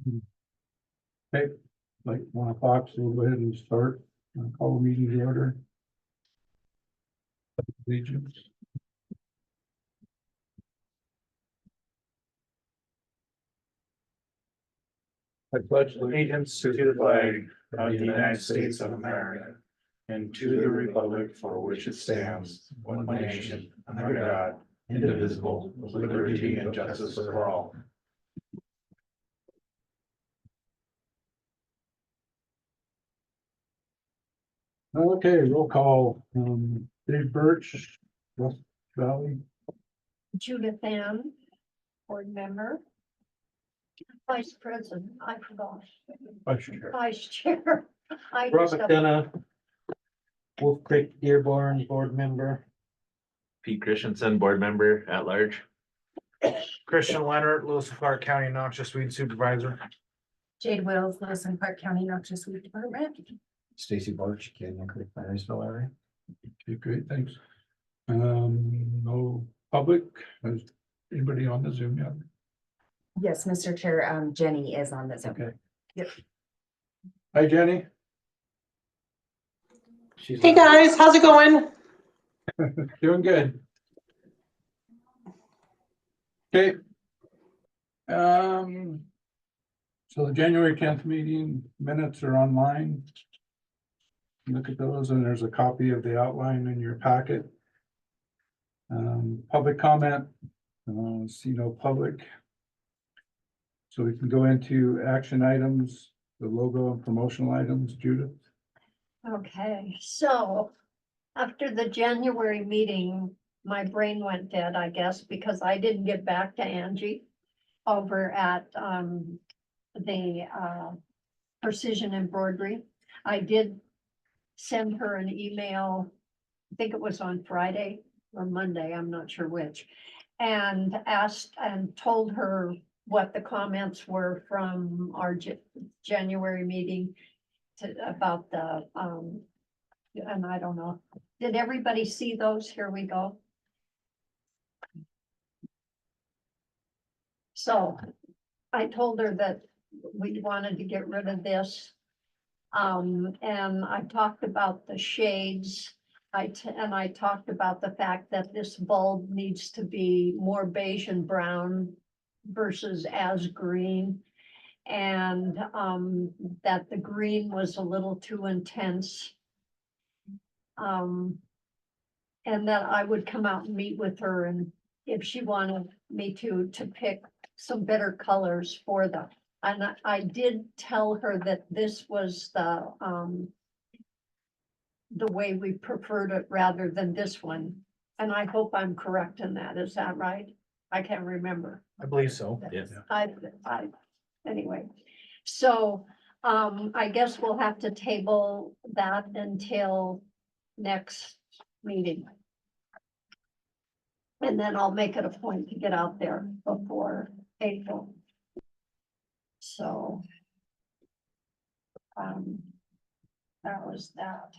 Okay, like 1 o'clock, so we'll go ahead and start. Call the meeting to order. Allegiance. I pledge Allegiance to the flag of the United States of America and to the republic for which it stands, one nation, under God, indivisible, with liberty and justice for all. Okay, roll call. Dave Birch, West Valley. Judith Ann, board member. Vice President, I forgot. Vice Chair. Vice Chair. Rob McDonough, Wolf Creek Dearborn board member. Pete Christensen, board member at large. Christian Leonard, Lewis and Clark County Noxious Weed Supervisor. Jade Wills, Lewis and Clark County Noxious Weed Department. Stacy Barch, Canyon Creek Marysville area. Okay, great, thanks. No public, has anybody on the Zoom yet? Yes, Mr. Chair, Jenny is on the Zoom. Okay. Yep. Hi, Jenny. Hey guys, how's it going? Doing good. Okay. So the January 10th meeting minutes are online. Look at those, and there's a copy of the outline in your packet. Public comment, see no public. So we can go into action items, the logo and promotional items, Judith. Okay, so after the January meeting, my brain went dead, I guess, because I didn't get back to Angie over at the Precision Embroidery. I did send her an email, I think it was on Friday or Monday, I'm not sure which, and asked and told her what the comments were from our January meeting about the, and I don't know, did everybody see those? Here we go. So I told her that we wanted to get rid of this. And I talked about the shades. And I talked about the fact that this bulb needs to be more beige and brown versus as green. And that the green was a little too intense. And that I would come out and meet with her, and if she wanted me to pick some better colors for them. And I did tell her that this was the way we preferred it rather than this one. And I hope I'm correct in that. Is that right? I can't remember. I believe so. Yes. Anyway, so I guess we'll have to table that until next meeting. And then I'll make it a point to get out there before April. So that was that.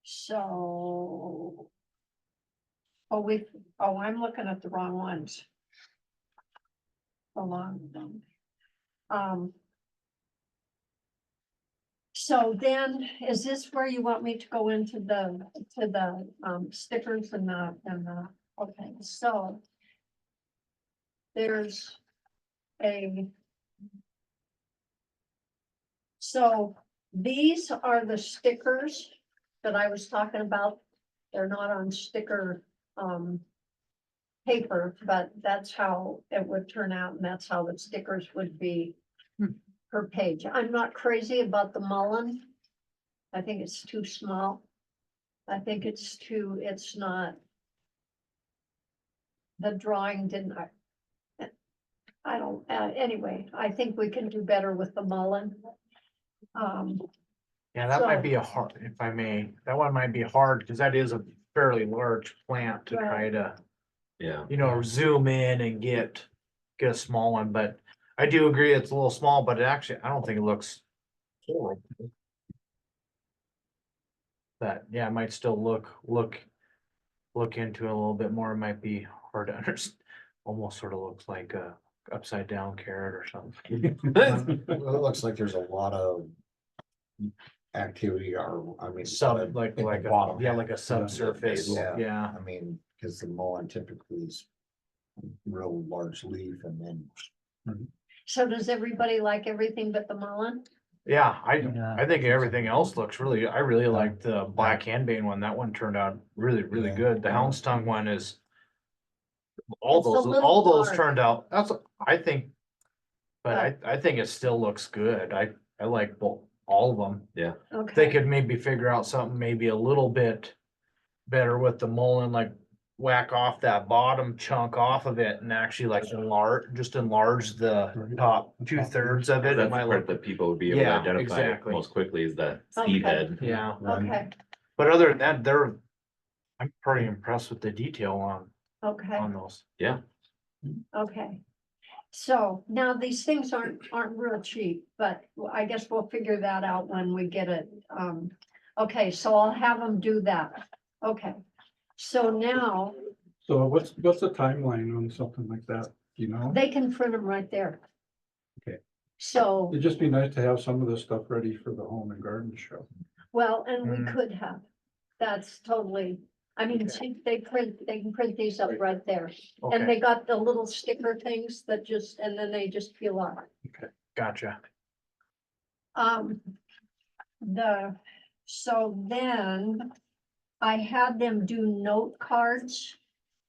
So I'm looking at the wrong ones. So then, is this where you want me to go into the stickers and the, okay, so there's so these are the stickers that I was talking about. They're not on sticker paper, but that's how it would turn out, and that's how the stickers would be per page. I'm not crazy about the mullen. I think it's too small. I think it's not. The drawing didn't, I don't, anyway, I think we can do better with the mullen. Yeah, that might be a hard, if I may, that one might be hard because that is a fairly large plant to try to, Yeah. zoom in and get a small one, but I do agree it's a little small, but it actually, I don't think it looks horrible. But yeah, it might still look into it a little bit more. It might be hard to understand. Almost sort of looks like a upside down carrot or something. Well, it looks like there's a lot of activity or, I mean. Sub, like, in the like, bottom half. like a subsurface, Yeah. yeah. I mean, because the mullein typically is real large leaf and then. So does everybody like everything but the mullein? Yeah, Yeah. I think everything else looks really, I really like the black henbane one. That one turned out really, really Yeah. good. The hound's tongue one is. It's a little All those dark. turned out, that's, I think. But I think it still looks good. I like both, all of them. They Okay, could maybe figure out something maybe a little bit better with the mullein, like whack off that bottom chunk off of it and actually like enlarge the top 2/3 of it. It That's the might part look, that people would be able to Yeah, identify exactly. most quickly is that Okay. speed head. yeah. okay, But other than that, I'm pretty impressed with the detail okay, on those. Yeah, okay. So now these things aren't real cheap, but I guess we'll figure that out when we get it. Okay, so I'll have them do that. Okay. So now So what's the timeline on something like that, you know? they can print them right there. Okay. So, It'd just be nice to have some of this stuff ready for the home and garden show. well, and we Mm. could have, that's totally, I mean, see, they can print these up right there. And Okay, they got the little sticker things that just, and then they just peel off. gotcha. So then I had them do note cards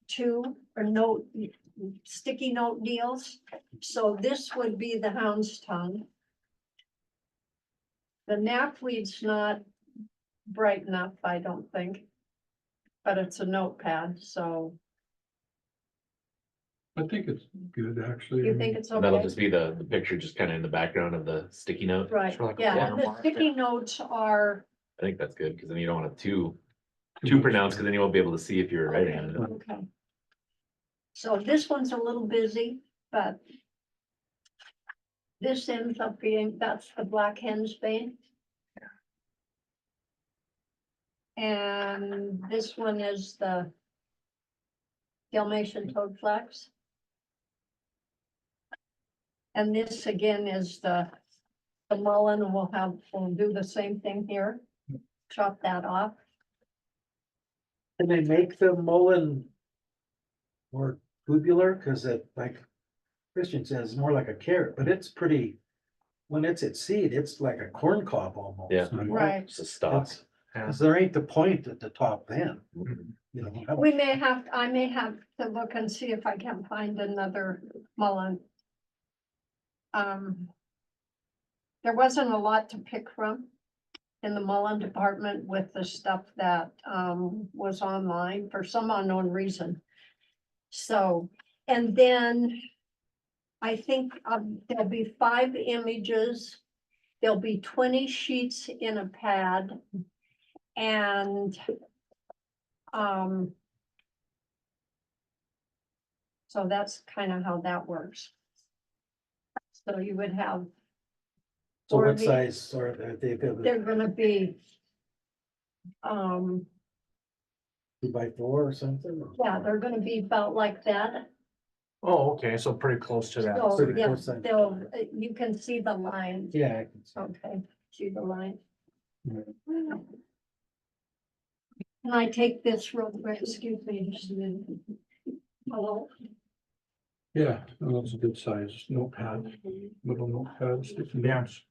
too, or sticky note deals. So this would be the hound's tongue. The knapweed's not bright enough, I don't think. But it's a notepad, so I think it's good, actually. you think it's that'll okay? just be the picture just kind of in the background of the sticky note. Right, Sort of like a yeah, and the watermark. sticky notes are, I think that's good, because then you don't want it too pronounced, because then you won't be able to see if you're writing on it. okay. So this one's a little busy, but this ends up being, that's the black hen's bane. And this one is the Dalmatian toadflax. And this again is the mullein, and we'll do the same thing here. Chop that off. Can they make the mullein more tubular? Cause it, like Christian says, more like a carrot, but it's pretty, when it's at seed, it's like a corn cob almost. Yeah. you know? Right. It's a stalk. Cause there ain't the point at the top then, you know. I may have to look and see if I can find another mullein. There wasn't a lot to pick from in the mullein department with the stuff that, was online for some unknown reason. So, and then I think, there'll be 5 images. There'll be 20 sheets in a pad. And, so that's kind of how that works. So you would have, So or what the- size are they? they're gonna be, 2x4 or something? yeah, they're gonna be about like that. Oh, okay, so pretty close to that. So, pretty yeah, close then. you can see the line. Yeah, I can see. Okay, see the line. Right. Can I take this real quick? Excuse me, just a minute. Hello? Yeah, no, that's a good size notepad, little notepad, sticky Yeah. notes.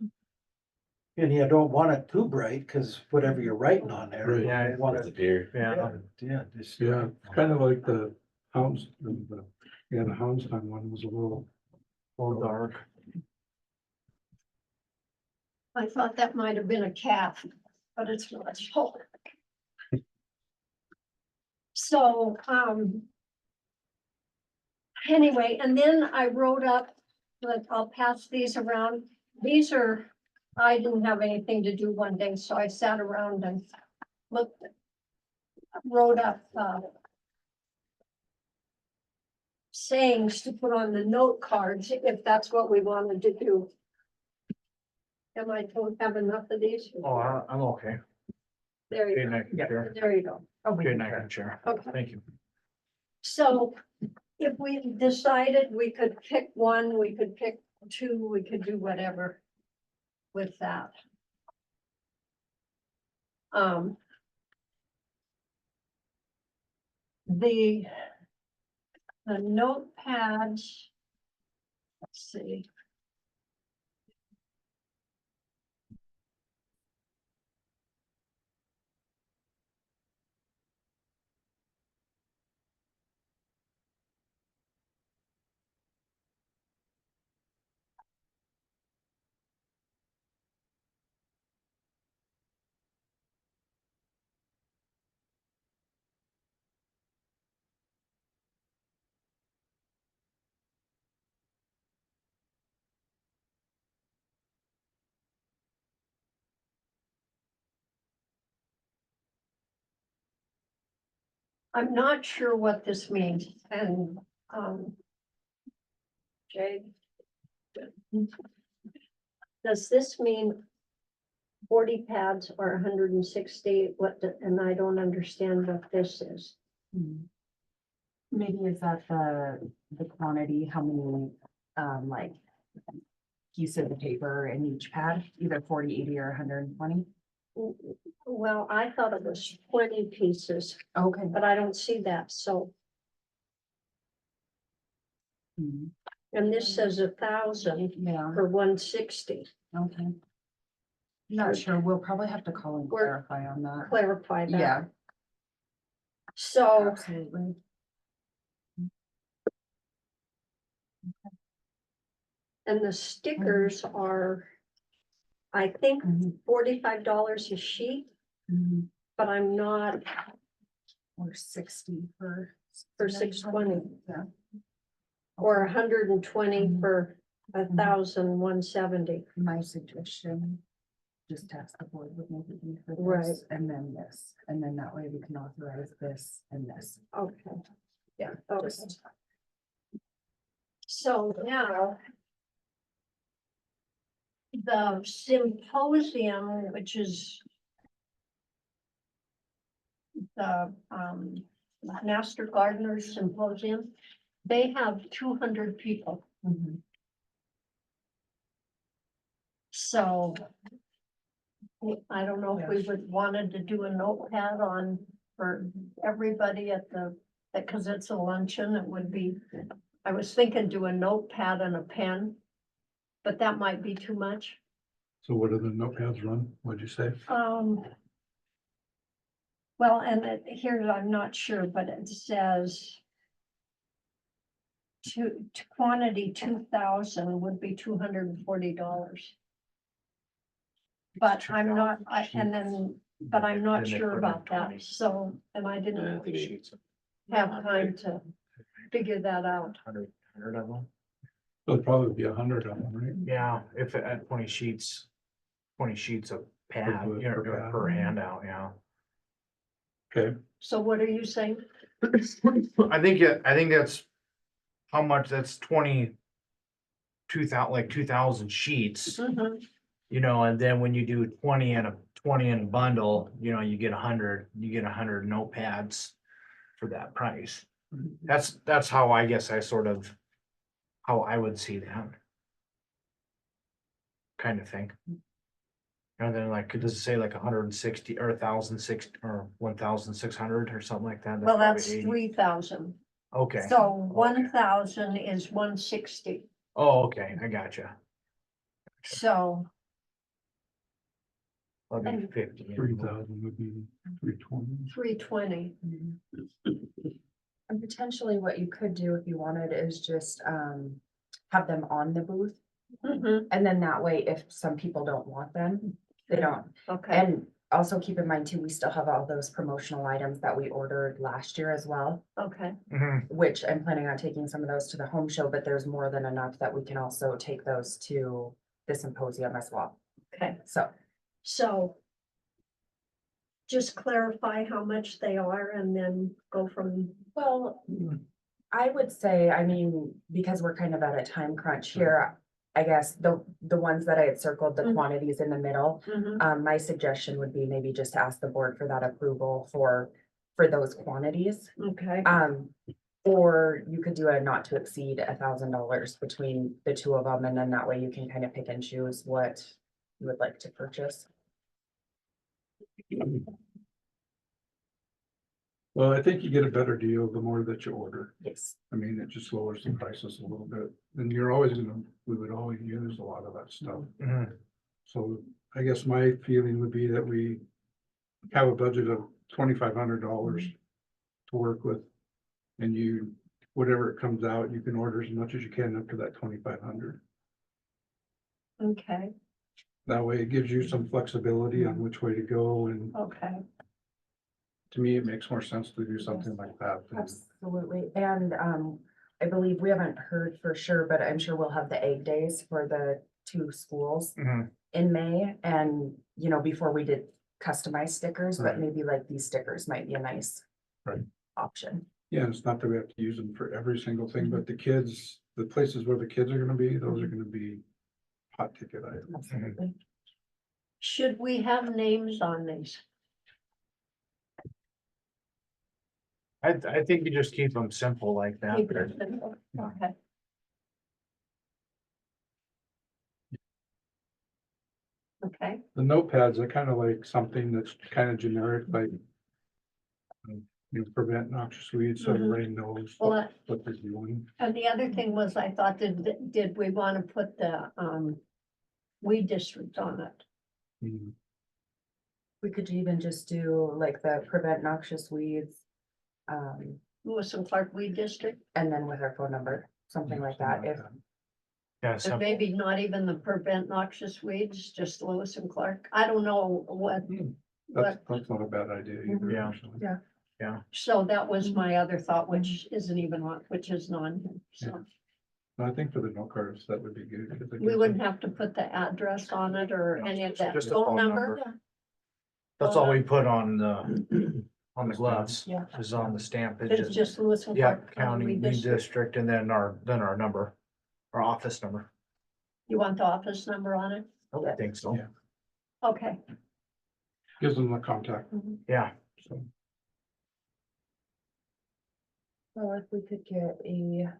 And you don't want it too bright, cause whatever you're writing on there. Right. Yeah, you want It's it. up here. Yeah, Yeah, just. Yeah, it's kind of like the hounds, the hounds tongue one was a little. a little dark. I thought that might have been a calf, but it's not. So, anyway, and then I wrote up, but I'll pass these around. These are, I didn't have anything to do one day, so I sat around and wrote up, sayings to put on the note cards, if that's what we wanted to do. Am I don't have enough of these? Oh, I'm okay. There Okay, you I can share. go, there you go. Okay, I can share. Okay. Thank you. So if we decided we could pick one, we could pick two, we could do whatever with that. The notepads, let's see. I'm not sure what this means, and, Jade. Does this mean 40 pads or 160? And I don't understand what this is. Maybe is that the quantity, how many, like, pieces of paper in each pad, either 40, 80, or 120? Well, I thought it was 20 pieces, Okay. but I don't see that, so, Mhm. and this says 1,000 Yeah, for 160. okay. Not sure, we'll probably have to call and We're- clarify on that. Clarify that. Yeah, So, absolutely. and the stickers are, I think, Mhm. $45 a sheet, Mhm. but I'm not, Or 60 for. For 620. Yeah. or 120 Mhm. for 1,170. My suggestion, just ask the board would maybe be for Right. this and then this, and then that way we can authorize this and this. Okay, Yeah. okay. just- So now the symposium, which is the Master Gardeners Symposium, they have 200 people. Mhm. So I don't know if we would wanted to do a notepad on for everybody at because it's a luncheon, it would be, I was thinking do a notepad and a pen, but that might be too much. So what do the notepads run? What'd you say? Well, and here, I'm not sure, but it says quantity 2,000 would be $240. But I'm not, but I'm not Then they sure put in about 20. that, so, and I Yeah, I didn't think Sheets of have time to figure that out. 100 of them. It'll probably be 100 of them, right? Yeah, if at 20 sheets of pad, Per- you know, per pad. per handout, yeah. Okay, So what are you saying? I think that's how much, that's 2,000 sheets, you know, and then when you do 20 in a bundle, you know, you get 100 notepads for that price. That's how I guess how I would see that. Kind of thing. And then like, does it say like 160 or 1,060 or 1,600 or something like that? Well, probably that's 80. 3,000. Okay. So 1,000 is 160. Oh, okay, I gotcha. So, That'd be And- 50. 3,000 would be 320. 320. And potentially what you could do if you wanted is just have them on the booth. And then that way, if some people don't want them, they don't. Okay, And also keep in mind too, we still have all those promotional items that we ordered last year as well, okay, Mhm. which I'm planning on taking some of those to the home show, but there's more than enough that we can also take those to the symposium as well. okay. So, Just clarify how much they are and then go from, well, I would say, I mean, because we're kind of at a time crunch here, I guess the ones that I had circled, the Mhm. quantities in the middle, my suggestion would be maybe just to ask the board for that approval for those quantities. okay, Or you could do a not to exceed $1,000 between the two of them, and then that way you can kind of pick and choose what you would like to purchase. Well, I think you get a better deal the more that you order. Yes. I mean, it just lowers the prices a little bit, and you're always we would always use a lot of that stuff. Mhm. So I guess my feeling would be that we have a budget of $2,500 to work with. And you, whatever it comes out, you can order as much as you can up to that 2,500. Okay, That way it gives you some flexibility on which way to go, and okay. to me, it makes more sense to do something like that. than- Absolutely, and I believe we haven't heard for sure, but I'm sure we'll have the egg days for the two schools Mhm. in May, and you know, before we did customized stickers, but Right. maybe like these stickers might be a nice Right. option. Yeah, and it's not that we have to use them for every single thing, but the kids, the places where the kids are gonna be, those are gonna be hot ticket items. Absolutely. Should we have names on these? I think you just keep them simple like that. Keep it simple. Okay. Okay, The notepads are kind of like something that's kind of generic, like prevent noxious weeds, so Mhm. everybody knows well, what they're doing. and the other thing was, I thought, did we want to put the, weed district on it? Mhm. We could even just do like the prevent noxious weeds. Lewis and Clark Weed District, And then with our phone number, something like that, if, Yeah, and simple. maybe not even the prevent noxious weeds, just Lewis and Clark. I don't know what, That's not a bad idea either. Yeah. actually. Yeah. so that was my other thought, which isn't even on, which is non, so. I think for the note cards, that would be good. 'cause it We gives wouldn't them- have to put the address on it or any of that, Just a phone phone number? number. That's all we put on the gloves, Yeah. is on the stamp. It's just Lewis and Yeah, Clark county Weed weed District. district, and then our number, our office number. You want the office number on it? I think so. Yeah. Okay. Gives them the contact, Yeah, so. well, if we could get a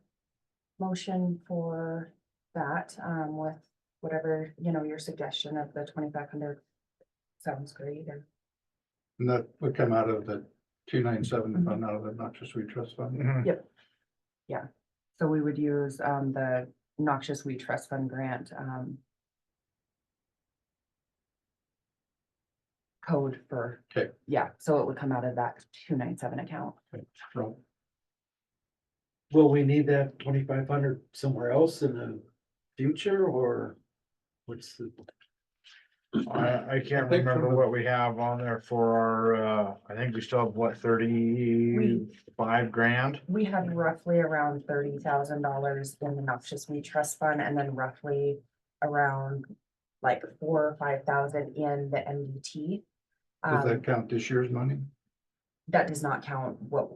motion for that, with whatever, you know, your suggestion of the 2,500 sounds great, and And that would come out of the 297 fund, out of the noxious weed trust fund. Mhm. so we would use, the Noxious Weed Trust Fund grant, code for. Okay. Yeah, so it would come out of that 297 account. Rob? Will we need that 2,500 somewhere else in the future, or what's the? I can't I think from remember the- what we have on there for our, I think we still have what, 35 grand? We have roughly around $30,000 in the Noxious Weed Trust Fund, and then roughly around like 4,000 or 5,000 in the MDT. Does that count this year's money? That does not count what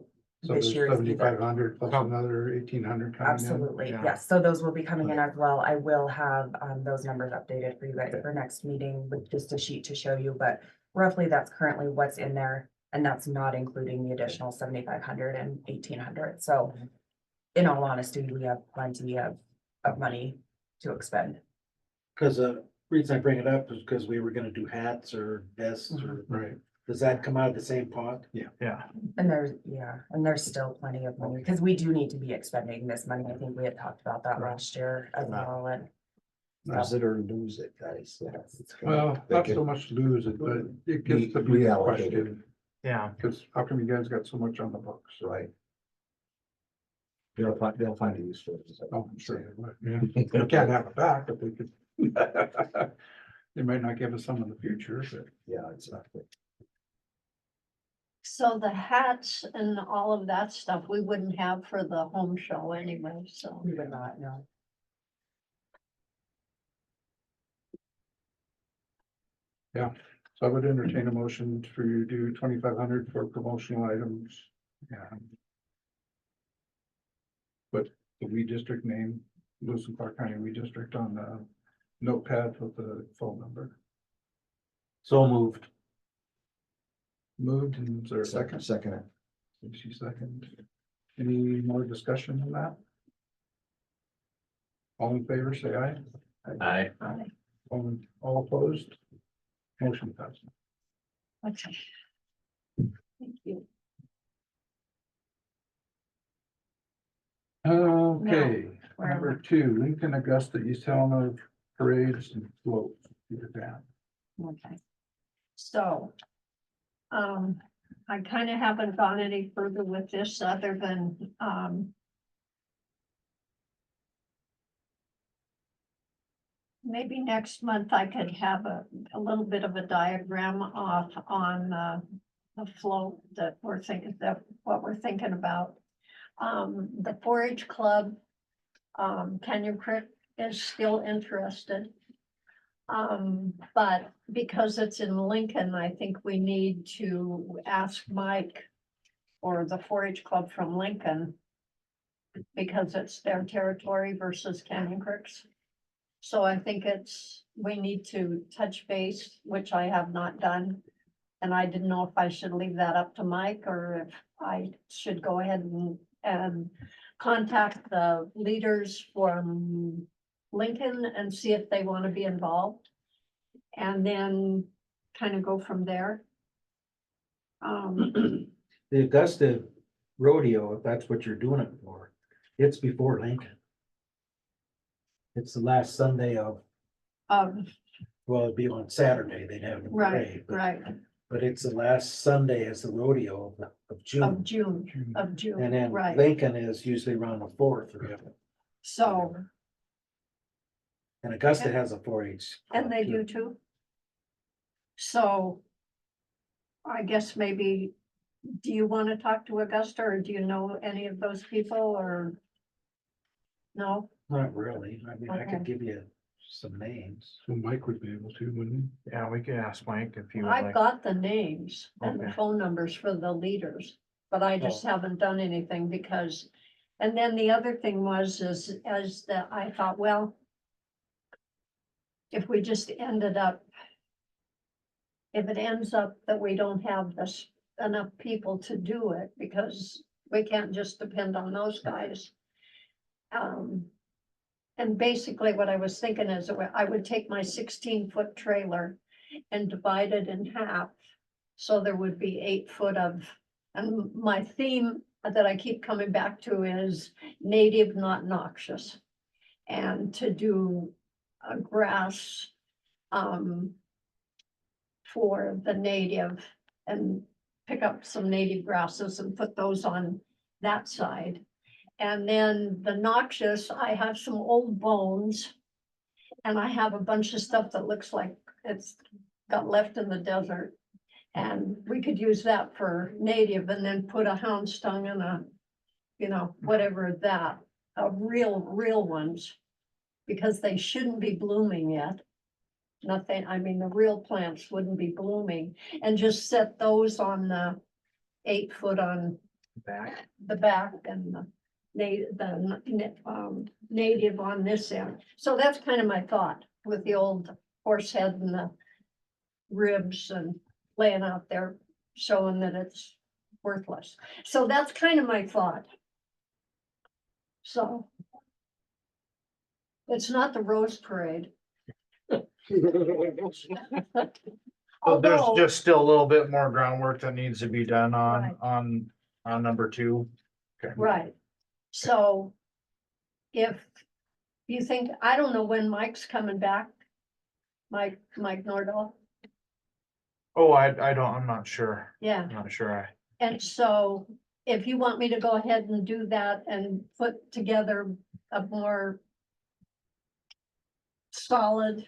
So this there's year is either. 7,500 plus another 1,800 coming in. Absolutely, Yeah. yes, so those will be coming in as well. I will have those numbers updated for you guys for next meeting with just a sheet to show you, but roughly that's currently what's in there. And that's not including the additional 7,500 and 1,800, so in all honesty, we have plenty of money to expend. Cause reason I bring it up is because we were gonna do hats or vests, or Right. does that come out of the same pot? Yeah, And there's still plenty of money, because we do need to be expending this money. I think we had talked about that last year as well, and Use it or lose it, guys. Well, not so much lose it, but it gets to be a Reallocate question, yeah. because how come you guys got so much on the books? Right. They'll find a use for it. Oh, I'm sure they would, yeah. They can't have it back, but they could. They might not give us some in the future, but. Yeah, exactly. So the hats and all of that stuff, we wouldn't have for the home show anyway, so. we would not know. So I would entertain a motion to do 2,500 for promotional items. Put the weed district name, Lewis and Clark County Weed District, on the notepad with the phone number. So moved. Moved, and is there a second? Second it. She second. Any more discussion on that? All in favor, say aye. Aye. All opposed? Motion passes. Okay. Thank you. Okay, Where am number 2, Lincoln Augusta East Helena parades and floats. Peter Pan. Okay. So, I kind of haven't gone any further with this other than, maybe next month I could have a little bit of a diagram off on, the float that what we're thinking about. The 4-H club, Canyon Creek is still interested. But because it's in Lincoln, I think we need to ask Mike or the 4-H club from Lincoln, because it's their territory versus Canyon Creek's. So I think we need to touch base, which I have not done. And I didn't know if I should leave that up to Mike or if I should go ahead and contact the leaders from Lincoln and see if they want to be involved. And then kind of go from there. The Augusta rodeo, if that's what you're doing it for, it's before Lincoln. It's the last Sunday of, well, it'd be on Saturday, they'd have the parade. Right, But it's the last Sunday as the rodeo of June. of June, And then right. Lincoln is usually around the 4th. So, And Augusta has a 4-H. and they do too. So I guess maybe, do you want to talk to Augusta or do you know any of those people or? No? Not really. I mean, I Okay. could give you some names. So Mike would be able to, wouldn't Yeah, we could ask Mike if you would I've like. got the names and the Okay. phone numbers for the leaders, but I just haven't done anything because. And then the other thing was, as that I thought, well. If we just ended up. If it ends up that we don't have enough people to do it, because we can't just depend on those guys. And basically what I was thinking is I would take my 16-foot trailer and divide it in half. So there would be 8 foot of, and my theme that I keep coming back to is native, not noxious. And to do a grass, for the native and pick up some native grasses and put those on that side. And then the noxious, I have some old bones. And I have a bunch of stuff that looks like it's got left in the desert. And we could use that for native and then put a hound's tongue and whatever that, real ones. Because they shouldn't be blooming yet. Nothing, I mean, the real plants wouldn't be blooming, and just set those on the 8 foot on Back. the back and the native on this end. So that's kind of my thought with the old horse head and the ribs and laying out there showing that it's worthless. So that's kind of my thought. So it's not the Rose Parade. So there's Although, just still a little bit more groundwork that needs to be done Right. on number 2. Okay. right, so if you think, I don't know when Mike's coming back. Mike Nordahl, Oh, I'm not sure. yeah, I'm not sure. and so if you want me to go ahead and do that and put together a more solid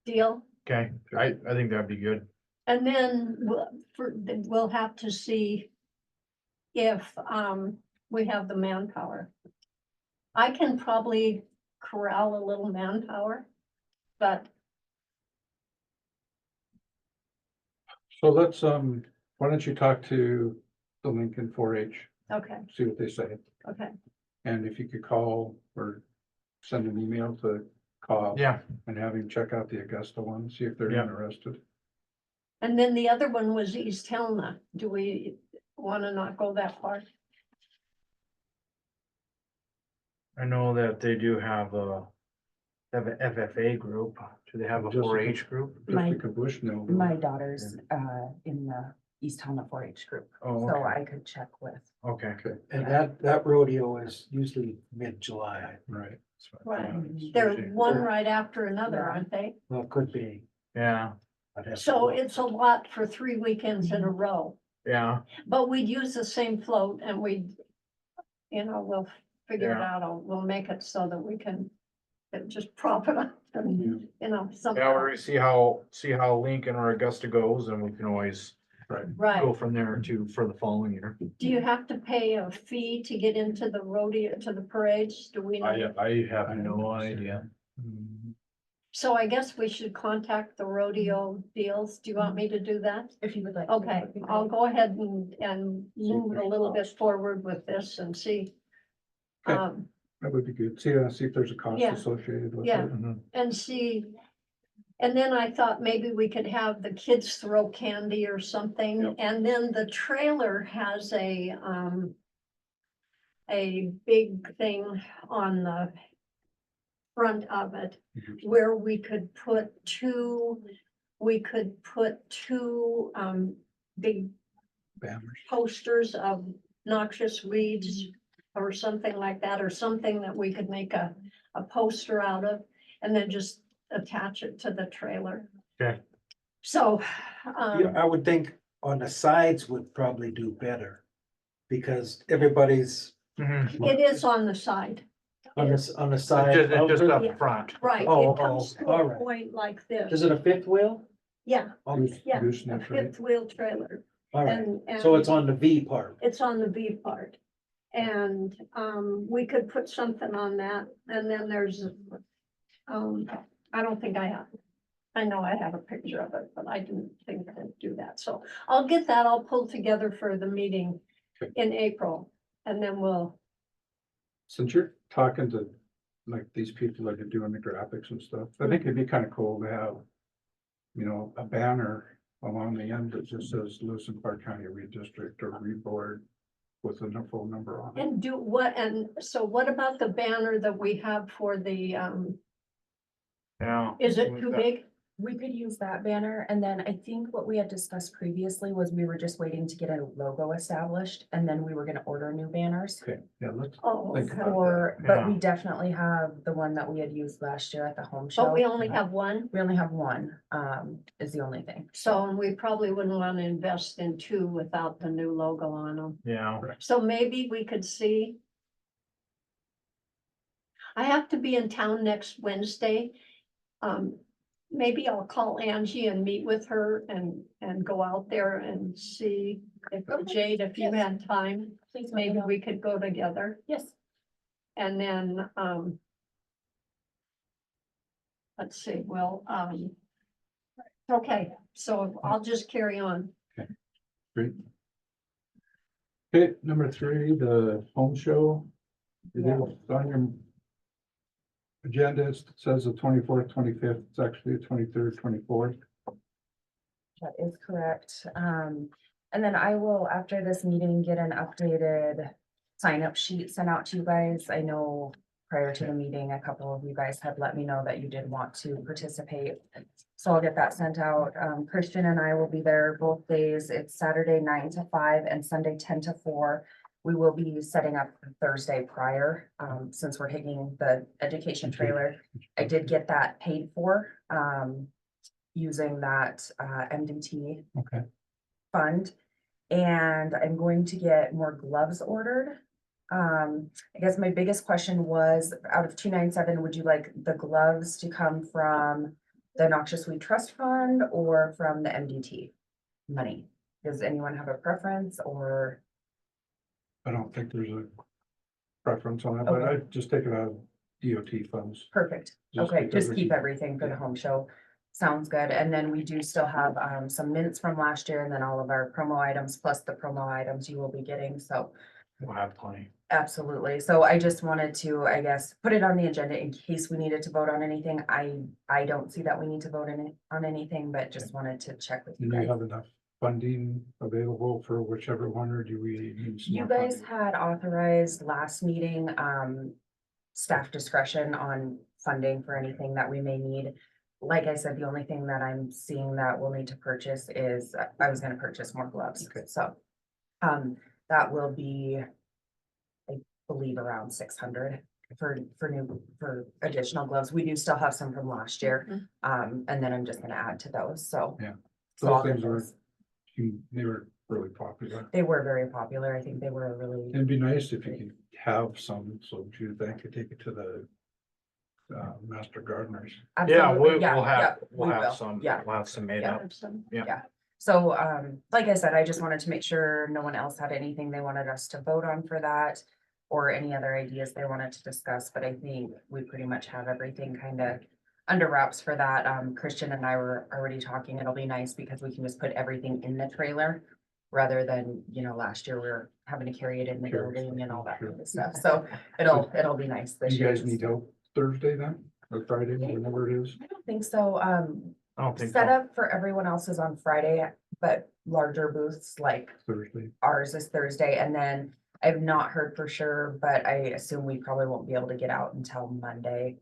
deal. Okay, I think that'd be good. And then we'll have to see if we have the manpower. I can probably corral a little manpower, but So let's, why don't you talk to the Lincoln 4-H, okay, see what they say. okay, And if you could call or send an email to Cobb. Yeah, And have him check out the Augusta one, see if they're Yeah. interested. and then the other one was East Helena. Do we want to not go that far? I know that they do have an FFA group. Do they have a Just- 4-H group? My- Jessica Bush, no. My daughter's in the East Helena 4-H group, Oh, so okay. I could check with. Okay. And that rodeo is usually mid-July. Right. Right. Usually- They're one right after another, aren't they? Well, it could be. Yeah, I'd have to So look. it's a lot for 3 weekends in a row, yeah, but we'd use the same float and we'll figure it Yeah. out. We'll make it so that we can just prop it up and, yeah, somehow. we're gonna see how Lincoln or Augusta goes, and we can always go Right. from there for the following year. Do you have to pay a fee to get into the rodeo, to the parades? Do we know? I have no idea. So I guess we should contact the rodeo deals. Do you want me to do that? If you would like. Okay, I'll go ahead and move a little bit forward with this and see. Okay. Um, That would be good. See if there's a cost Yeah. associated with Yeah. it. and see. And then I thought maybe we could have the kids throw candy or something, Yep. and then the trailer has a big thing on the front of it where we could put two big Banners. posters of noxious weeds or something like that, or something that we could make a poster out of, and then just attach it to the trailer. Okay. So, Yeah, I would think on the sides would probably do better. Because everybody's Mhm. it is on the side, on the side. It's just of up it. front. right, Oh, it comes to all a right. point like Is this, it a fifth wheel? yeah, yeah, a Gooseneck, right? fifth wheel trailer. All right, And so it's on the V part. It's on the V part. And, we could put something on that, and then there's, I don't think I know I have a picture of it, but I didn't think I'd do that, so I'll get that all pulled together for the meeting Okay. in April, and then we'll, Since you're talking to like these people that are doing the graphics and stuff, I think it'd be kind of cool to have, a banner along the end that just says Lewis and Clark County Redistrict or Reboard with a full number on it. and do what, and so what about the banner that we have for the, Yeah. is it too big? We could use that banner, and then I think what we had discussed previously was we were just waiting to get a logo established, and then we were gonna order new banners. Okay, yeah, let's Oh, think okay. about Or, but we Yeah. definitely have the one that we had used last year at the home show. But we only have one, We only have one, is the only thing. so we probably wouldn't want to invest in two without the new logo on them. Yeah, So maybe we could see. I have to be in town next Wednesday. Maybe I'll call Angie and meet with her and go out there and see if Jade, if you had time, Please, maybe we could go together. Yes. And then, let's see, well, okay, so I'll just carry on. Great. Okay, number 3, the home show. It is on your agenda, it says the 24th, 25th, it's actually the 23rd, 24th. That is correct. And then I will, after this meeting, get an updated sign-up sheet sent out to you guys. I know prior to the meeting, a couple of you guys had let me know that you did want to participate. So I'll get that sent out. Christian and I will be there both days. It's Saturday 9 to 5 and Sunday 10 to 4. We will be setting up Thursday prior, since we're taking the education trailer. I did get that paid for, using that, MDT Okay. fund. And I'm going to get more gloves ordered. I guess my biggest question was, out of 297, would you like the gloves to come from the Noxious Weed Trust Fund or from the MDT money? Does anyone have a preference, or? I don't think there's a preference on it, but Okay. I just take it out of DOT funds. Perfect. Just Okay, because just keep everything for the home show. Sounds good. And then we do still have some mints from last year, and then all of our promo items plus the promo items you will be getting. So we'll have plenty. absolutely. So I just wanted to, I guess, put it on the agenda in case we needed to vote on anything. I don't see that we need to vote on anything, but just wanted to check with you And you guys. have enough funding available for whichever one, or do we need some You more guys funding? had authorized last meeting, staff discretion on funding for anything that we may need. Like I said, the only thing that I'm seeing that we'll need to purchase is, I was gonna purchase more gloves, so. That will be, I believe, around 600 for additional gloves. We do still have some from last year. And then I'm just gonna add to those, so. Yeah. So Those I'll get things were, those. they were really popular. They were very popular. I think they were really, It'd be nice if you could have some, so Judith, I could take it to the master gardeners. Yeah, absolutely, we'll yeah, have, we we'll have will, some, yeah. we'll have some made Yeah. up. Yeah. So, like I said, I just wanted to make sure no one else had anything they wanted us to vote on for that. Or any other ideas they wanted to discuss, but I think we pretty much have everything kind of under wraps for that. Christian and I were already talking. It'll be nice because we can just put everything in the trailer. Rather than, last year we were having to carry it in the Sure, building and all that sure. kind of stuff. So it'll be nice this You year. guys need help Thursday then, or Friday, whenever it is? I don't think so. I don't think so. Setup for everyone else is on Friday, but larger booths like Thursday. ours is Thursday, and then I've not heard for sure, but I assume we probably won't be able to get out until Monday.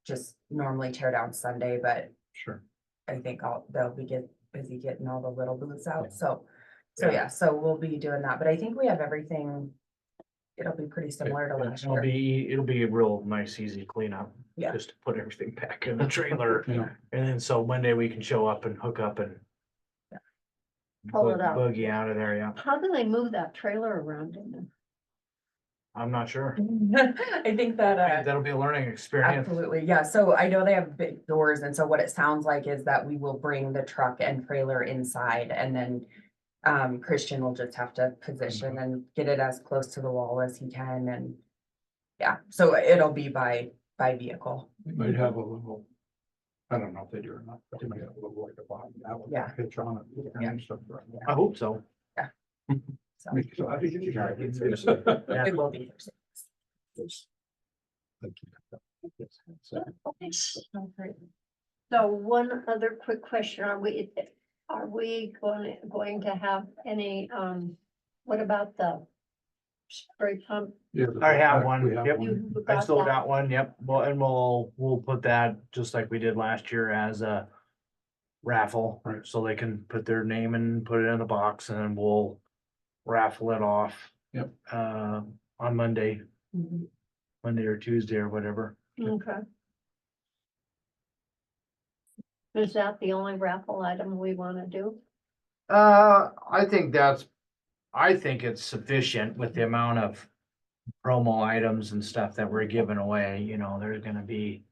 Just normally tear down Sunday, but Sure. I think they'll be busy getting all the little booths out, Yeah. so Yeah. so we'll be doing that, but I think we have everything. It'll be pretty similar to Yeah, last year. it'll be a real nice, easy cleanup. Yeah. Just to put everything back in the trailer. Yeah. And then so Monday we can show up and hook up and. Pull it out. Boogie out of there, yeah. How do they move that trailer around in there? I'm not sure. I think that, That'll be a learning experience. absolutely, yeah, so I know they have big doors, and so what it sounds like is that we will bring the truck and trailer inside, and then. Christian will just have to position and get it as close to the wall as he can, and. Yeah, so it'll be by vehicle. They might have a little, I don't know if they do or not, but they might have a little like a bottom. Yeah. Pitch on it. Yeah. And stuff like I hope so. So that. So I think you got it. Yeah. it will be Thursday. So one other quick question, are we going to have any, what about the spray pump? Yeah, I have we one, have yep. You I still that? got one, yep. Well, and we'll put that just like we did last year as a raffle. Right. So they can put their name and put it in the box and then we'll raffle it off. Yep. On Monday or Tuesday or whatever. Okay. Is that the only raffle item we want to do? I think it's sufficient with the amount of promo items and stuff that we're giving away, there's gonna be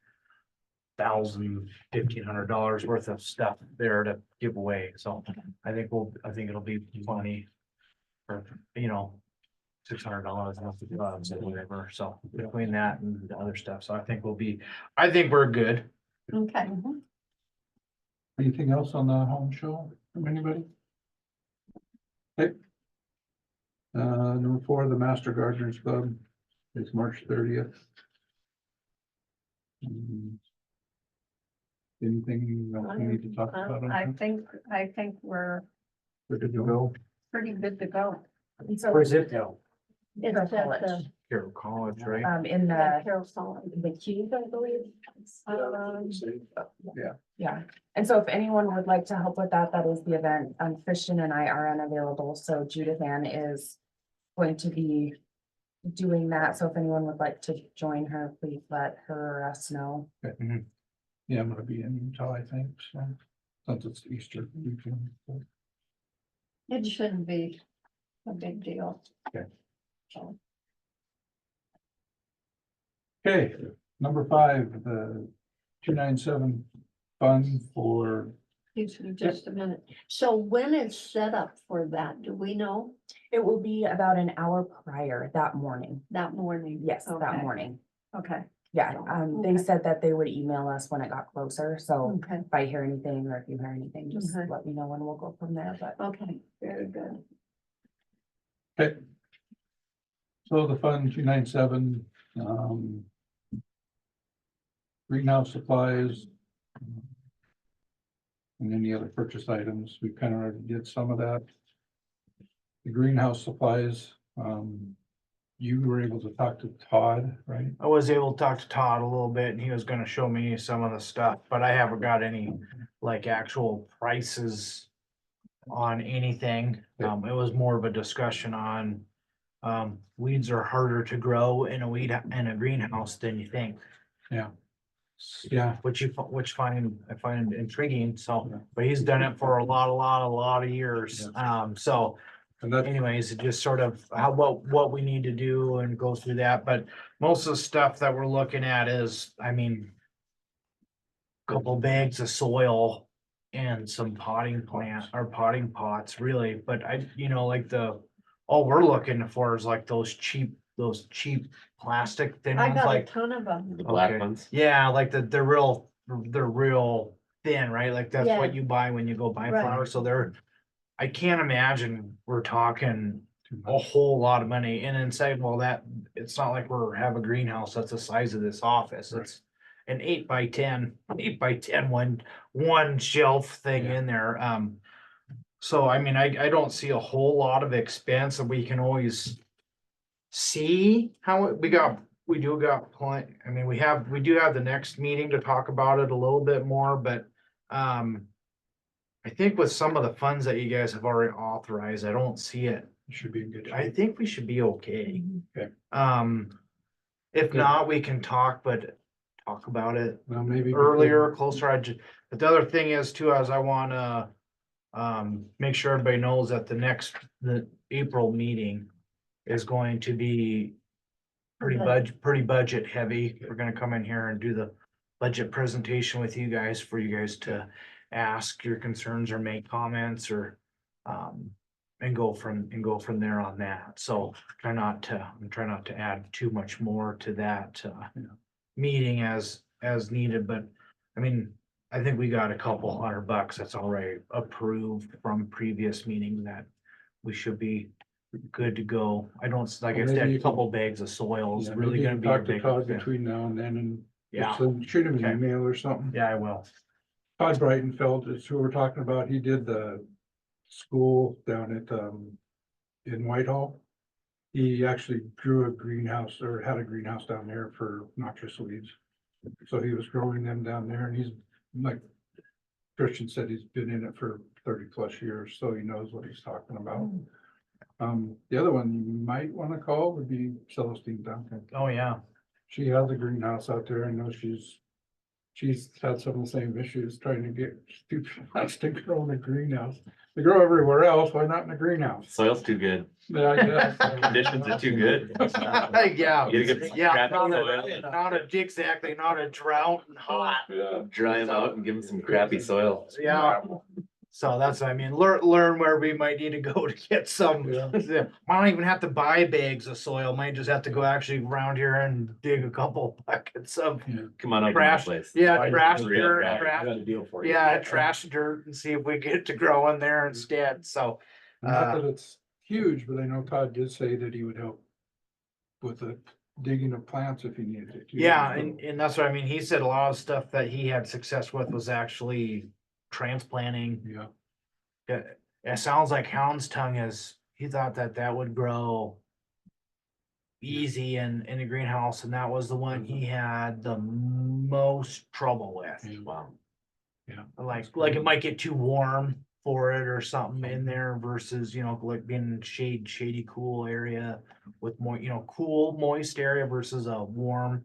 $1,500 worth of stuff there to give away, so I think it'll be plenty. For, $600 worth of gloves or whatever, so between that and the other stuff, so I think we're good. Okay. Anything else on the home show from anybody? Okay. Number 4, the Master Gardeners Club is March 30th. Anything else we need to talk about? on I that? think we're We're good to go. pretty good to go. So, Where's it go? It's Carroll at the, College. Carroll College, right? In the Carroll Solid. queues, I believe. Yeah. And so if anyone would like to help with that, that is the event. Christian and I are unavailable, so Judith Ann is going to be doing that. So if anyone would like to join her, please let her or us know. Yeah, I'm gonna be in Utah, I think, so, since it's Easter weekend. so. It shouldn't be a big deal. Okay. So, Okay, number 5, the 297 fund for, excuse me just a minute. So when it's set up for that, do we know It will be about an hour prior that morning. that morning? Yes, that Okay. morning. Okay, Yeah, they Okay. said that they would email us when it got closer, so okay, if I hear anything or if you hear anything, just Okay. let me know and we'll go from there, but. okay, very good. okay. So the fund 297, greenhouse supplies. And any other purchase items, we kind of already did some of that. The greenhouse supplies, you were able to talk to Todd, right? I was able to talk to Todd a little bit and he was gonna show me some of the stuff, but I haven't got any like actual prices on anything. It was more of a discussion on, weeds are harder to grow in a greenhouse than you think. Yeah. Yeah. Which I find intriguing, so, but he's done it for a lot of years. So And that, anyways, it just sort of what we need to do and go through that, but most of the stuff that we're looking at is, I mean, couple bags of soil and some potting plant or potting pots, really, but like all we're looking for is like those cheap plastic thin I ones, got a like, ton of them. The black Okay. ones. yeah, like they're real thin, right? Like that's Yeah. what you buy when you go buy Right. flowers, so I can't imagine we're talking too a much. whole lot of money, and then say, well, that, it's not like have a greenhouse that's the size of this office, Right. it's an 8 by 10 one shelf thing Yeah. in there, so I mean, I don't see a whole lot of expense, and we can always see how we do got plenty, I mean, we do have the next meeting to talk about it a little bit more, but, I think with some of the funds that you guys have already authorized, I don't see it. You should be in good I shape. think we should be okay. Okay. If Good. not, we can talk about it Well, maybe. earlier, closer. But the other thing is too, is I wanna, make sure everybody knows that the April meeting is going to be pretty budget heavy. We're gonna come in here and do the budget presentation with you guys for you guys to ask your concerns or make comments or, and go from there on that. So I'm trying not to add too much more to that, meeting as needed, but I mean, I think we got a couple $100 that's already approved from previous meetings that we should be good to go. I don't, like I Well, maybe said, you a can- couple bags of soil is Yeah, really maybe you gonna can be a talk to big. Todd between now and then and Yeah, just shoot him an Okay. email or something. yeah, I will. Todd Breitenfeld is who we're talking about. He did the school down at, in Whitehall. He actually drew a greenhouse or had a greenhouse down there for noxious weeds. So he was growing them down there and he's, like Christian said, he's been in it for 30+ years, so he knows what he's talking about. The other one you might want to call would be Celestine Duncan. Oh, yeah. She has a greenhouse out there. I know she's had some of the same issues trying to get stupid plants to grow in a greenhouse. They grow everywhere else, why not in a greenhouse? Soil's too good. Yeah, I guess. Conditions are too good. Yeah. You gotta get Yeah, crappy soil. exactly, not a drought and hot. Yeah. Dry them out and give them some crappy soil. Yeah. So that's, I mean, learn where we might need to go to get some. Yeah. Might not even have to buy bags of soil, might just have to go actually around here and dig a couple buckets of Come on up to my trash. place. Yeah, trash Real dirt, crap. trash, Got a deal for you. yeah, trash dirt and see if we get to grow in there instead, so. Not that it's huge, but I know Todd did say that he would help with the digging of plants if he needed it. too. Yeah, and that's what I mean, he said a lot of stuff that he had success with was actually transplanting. Yeah, It sounds like hound's tongue he thought that would grow easy in a greenhouse, and that was the one he had the most trouble with. Wow. yeah. Like it might get too warm for it or something in there versus, like being in shady, cool area with more, cool, moist area versus a warm,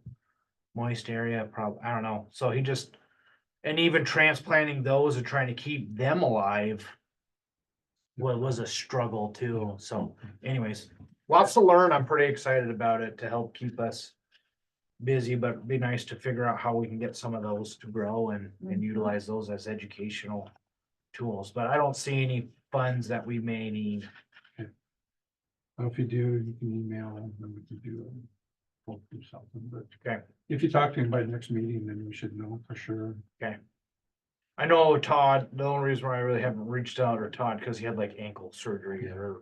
moist area, probably, I don't know. So and even transplanting those or trying to keep them alive was a struggle too. So anyways, lots to learn. I'm pretty excited about it to help keep us busy, but it'd be nice to figure out how we can get some of those to grow and utilize those as educational tools, but I don't see any funds that we may need. Well, if you do, you can email him and we can do it. We'll do something, but Okay. if you talk to him by the next meeting, then we should know for sure. I know Todd, the only reason why I really haven't reached out to Todd, because he had like ankle surgery or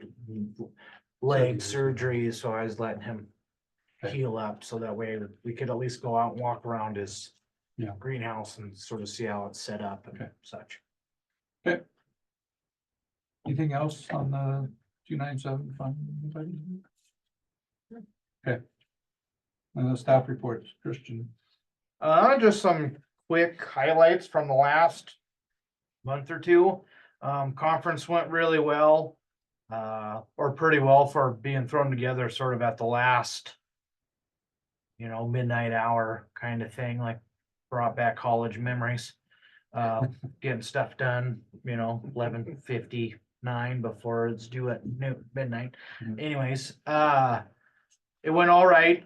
leg surgery, so I was letting him Okay. heal up, so that way we could at least go out and walk around his Yeah. greenhouse and sort of see how it's set up and Okay. such. Anything else on the 297 fund? Anybody? Staff reports, Christian. Just some quick highlights from the last month or two. Conference went really well. Or pretty well for being thrown together sort of at the last, midnight hour kind of thing, like brought back college memories. Getting stuff done, 11:59 before it's due at midnight. Anyways, it went all right.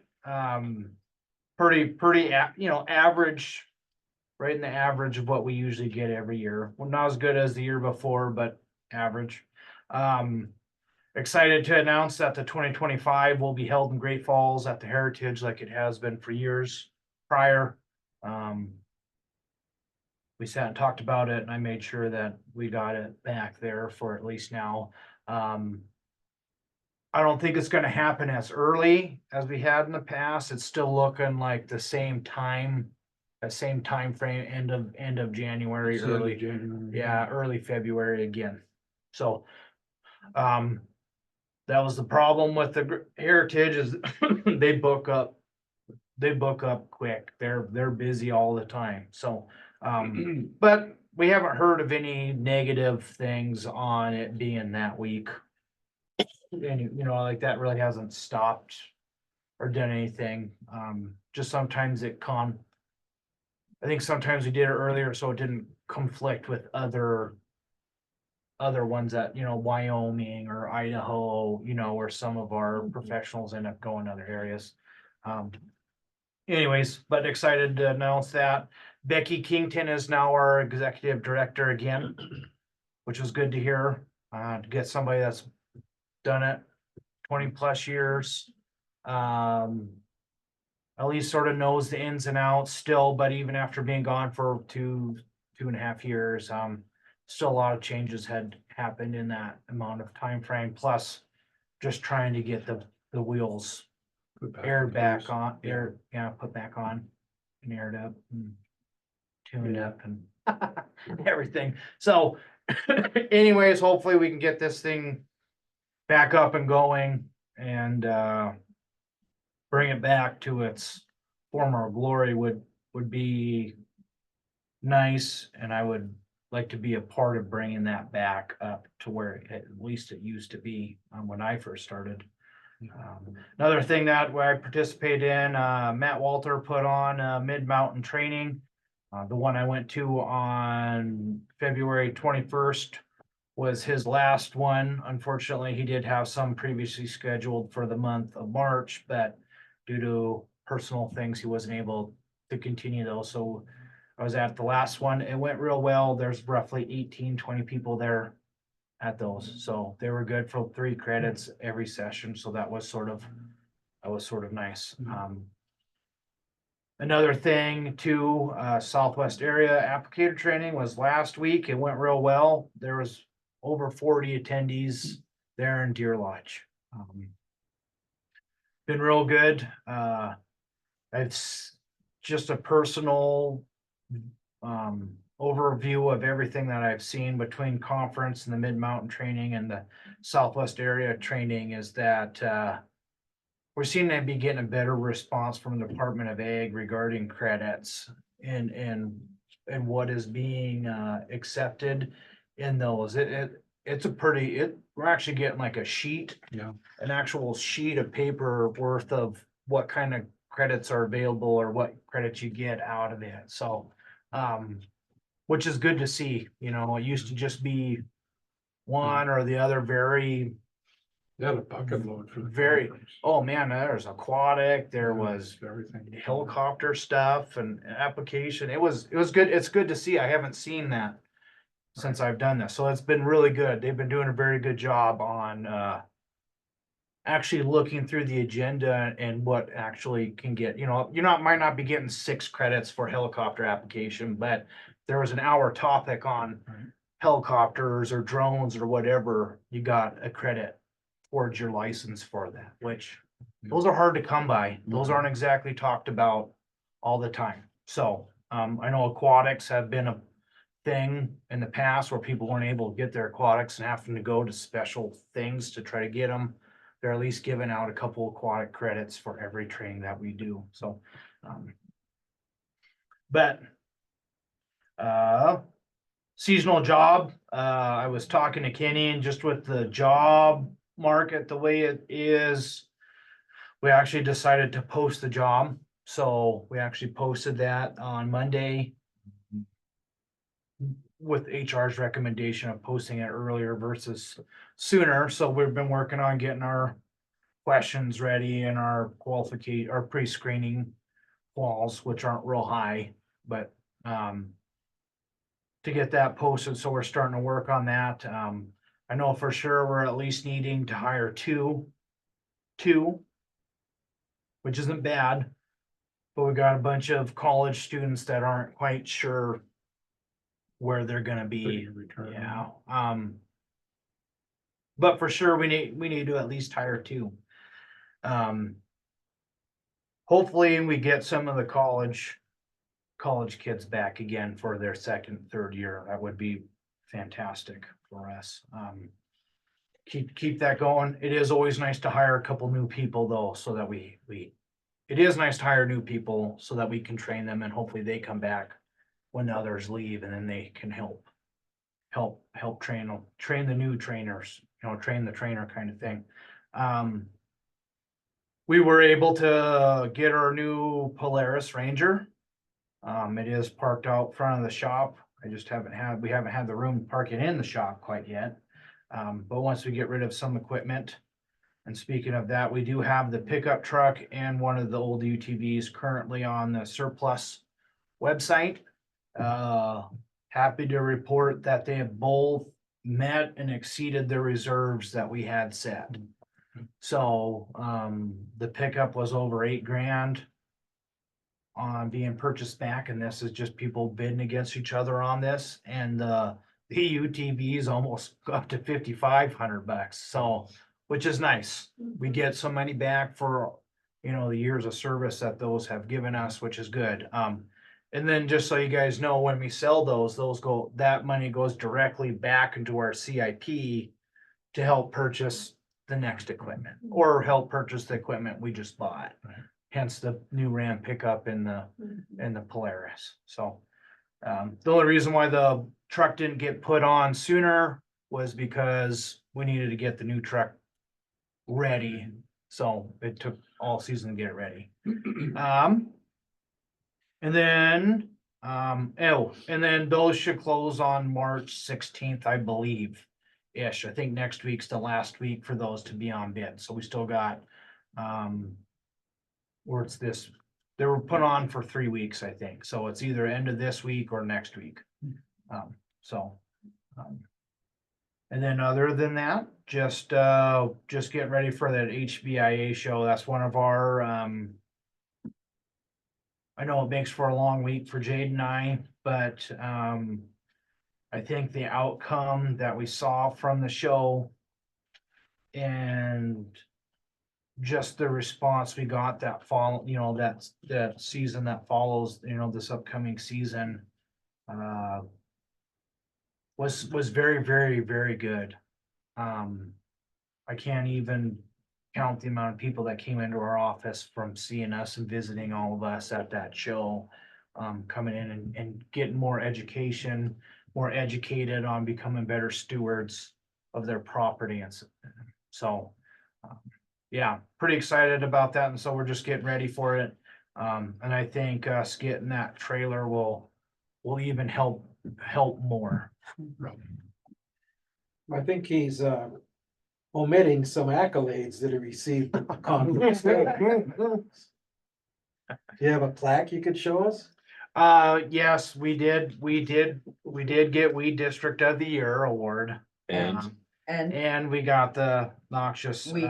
Pretty, average, right in the average of what we usually get every year. Well, not as good as the year before, but average. Excited to announce that the 2025 will be held in Great Falls at the Heritage like it has been for years prior. We sat and talked about it and I made sure that we got it back there for at least now. I don't think it's gonna happen as early as we had in the past. It's still looking like the same time frame, end of January, early January. yeah, early February again. So, that was the problem with the Heritage is they book up quick. They're busy all the time. So, but we haven't heard of any negative things on it being that week. And, like that really hasn't stopped or done anything. Just sometimes I think sometimes we did it earlier, so it didn't conflict with other ones that, Wyoming or Idaho, where some of our professionals end up going other areas. Anyways, but excited to announce that Becky Kington is now our executive director again, which was good to hear. To get somebody that's done it 20+ years. At least sort of knows the ins and outs still, but even after being gone for 2.5 years, still a lot of changes had happened in that amount of time frame. Plus, just trying to get the wheels put back on, and aired up and tuned up and everything. So, anyways, hopefully we can get this thing back up and going and bring it back to its former glory would be nice, and I would like to be a part of bringing that back up to where at least it used to be when I first started. Another thing that I participated in, Matt Walter put on mid-mountain training. The one I went to on February 21st was his last one. Unfortunately, he did have some previously scheduled for the month of March, but due to personal things, he wasn't able to continue those. So I was at the last one. It went real well. There's roughly 18-20 people there at those. So they were good for 3 credits every session. So that was sort of nice. Another thing too, Southwest area applicator training was last week. It went real well. There was over 40 attendees there in Deer Lodge. Been real good. It's just a personal overview of everything that I've seen between conference and the mid-mountain training and the Southwest area training is that we're seeing to be getting a better response from the Department of Ag regarding credits and what is being accepted in those. We're actually getting like a sheet, an actual sheet of paper worth of what kind of credits are available or what credits you get out of it. So, which is good to see. It used to just be one or the other very. They had a bucket load for the Very, conference. oh man, there's aquatic, there was everything. helicopter stuff and application. It was good. It's good to see. I haven't seen that since I've done this. So it's been really good. They've been doing a very good job on actually looking through the agenda and what actually can get, might not be getting 6 credits for helicopter application, but there was an hour topic on helicopters or drones or whatever, you got a credit towards your license for that, which those are hard to come by. Those aren't exactly talked about all the time. So I know aquatics have been a thing in the past where people weren't able to get their aquatics and having to go to special things to try to get them. they're at least giving out a couple aquatic credits for every training that we do, so. But seasonal job, I was talking to Kenny, and just with the job market the way it is, we actually decided to post the job. So we actually posted that on Monday with HR's recommendation of posting it earlier versus sooner. So we've been working on getting our questions ready and our our pre-screening walls, which aren't real high, but to get that posted, so we're starting to work on that. I know for sure we're at least needing to hire two, which isn't bad, but we got a bunch of college students that aren't quite sure where they're gonna be. Yeah, but for sure, we need to at least hire two. Hopefully we get some of the college kids back again for their second, third year. That would be fantastic for us. Keep that going. It is always nice to hire a couple new people though, so that it is nice to hire new people so that we can train them, and hopefully they come back when the others leave, and then they can help train the new trainers, train the trainer kind of thing. We were able to get our new Polaris Ranger. It is parked out front of the shop. We haven't had the room to park it in the shop quite yet. But once we get rid of some equipment, and speaking of that, we do have the pickup truck and one of the old UTVs currently on the surplus website. Happy to report that they have both met and exceeded the reserves that we had set. So, the pickup was over $8,000 on being purchased back, and this is just people bidding against each other on this, and the UTV is almost up to $5,500, so, which is nice. We get some money back for, the years of service that those have given us, which is good. And then just so you guys know, when we sell that money goes directly back into our CIP to help purchase the next equipment, or help purchase the equipment we just bought. Hence the new Ram pickup and the Polaris. So, the only reason why the truck didn't get put on sooner was because we needed to get the new truck ready. So it took all season to get it ready. And then those should close on March 16th, I believe. Ish. I think next week's the last week for those to be on bid. So we still got, they were put on for 3 weeks, I think. So it's either end of this week or next week. And then other than that, just get ready for that HBIA show. That's one of our, I know it makes for a long week for Jade and I, but, I think the outcome that we saw from the show and just the response we got that fall, that season that follows, this upcoming season, was very, very, very good. I can't even count the amount of people that came into our office from seeing us and visiting all of us at that show, coming in and getting more education, more educated on becoming better stewards of their property. And so, yeah, pretty excited about that. And so we're just getting ready for it. And I think us getting that trailer will even help more. I think he's omitting some accolades that he received at the conference. Do you have a plaque you could show us? Yes, we did get Weed District of the Year award. And we got the Noxious weed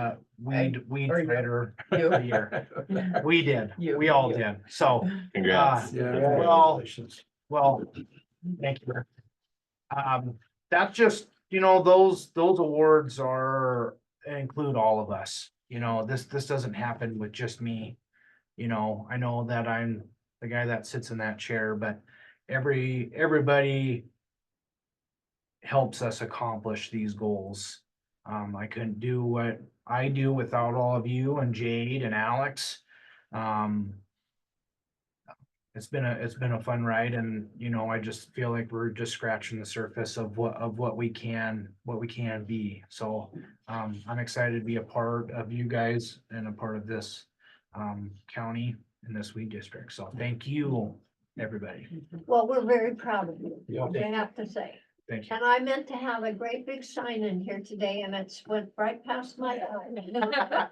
fighter of the year. We did. We all did. So, Congrats. well, thank you. That's just, those awards include all of us. This doesn't happen with just me. I know that I'm the guy that sits in that chair, but everybody helps us accomplish these goals. I couldn't do what I do without all of you and Jade and Alex. It's been a fun ride, and you know, I just feel like we're just scratching the surface of what we can be. So I'm excited to be a part of you guys and a part of this county and this weed district. So thank you, everybody. Well, we're very proud of you, Yeah. I have to say. Thank you. And I meant to have a great big sign in here today and it's went right past my eye.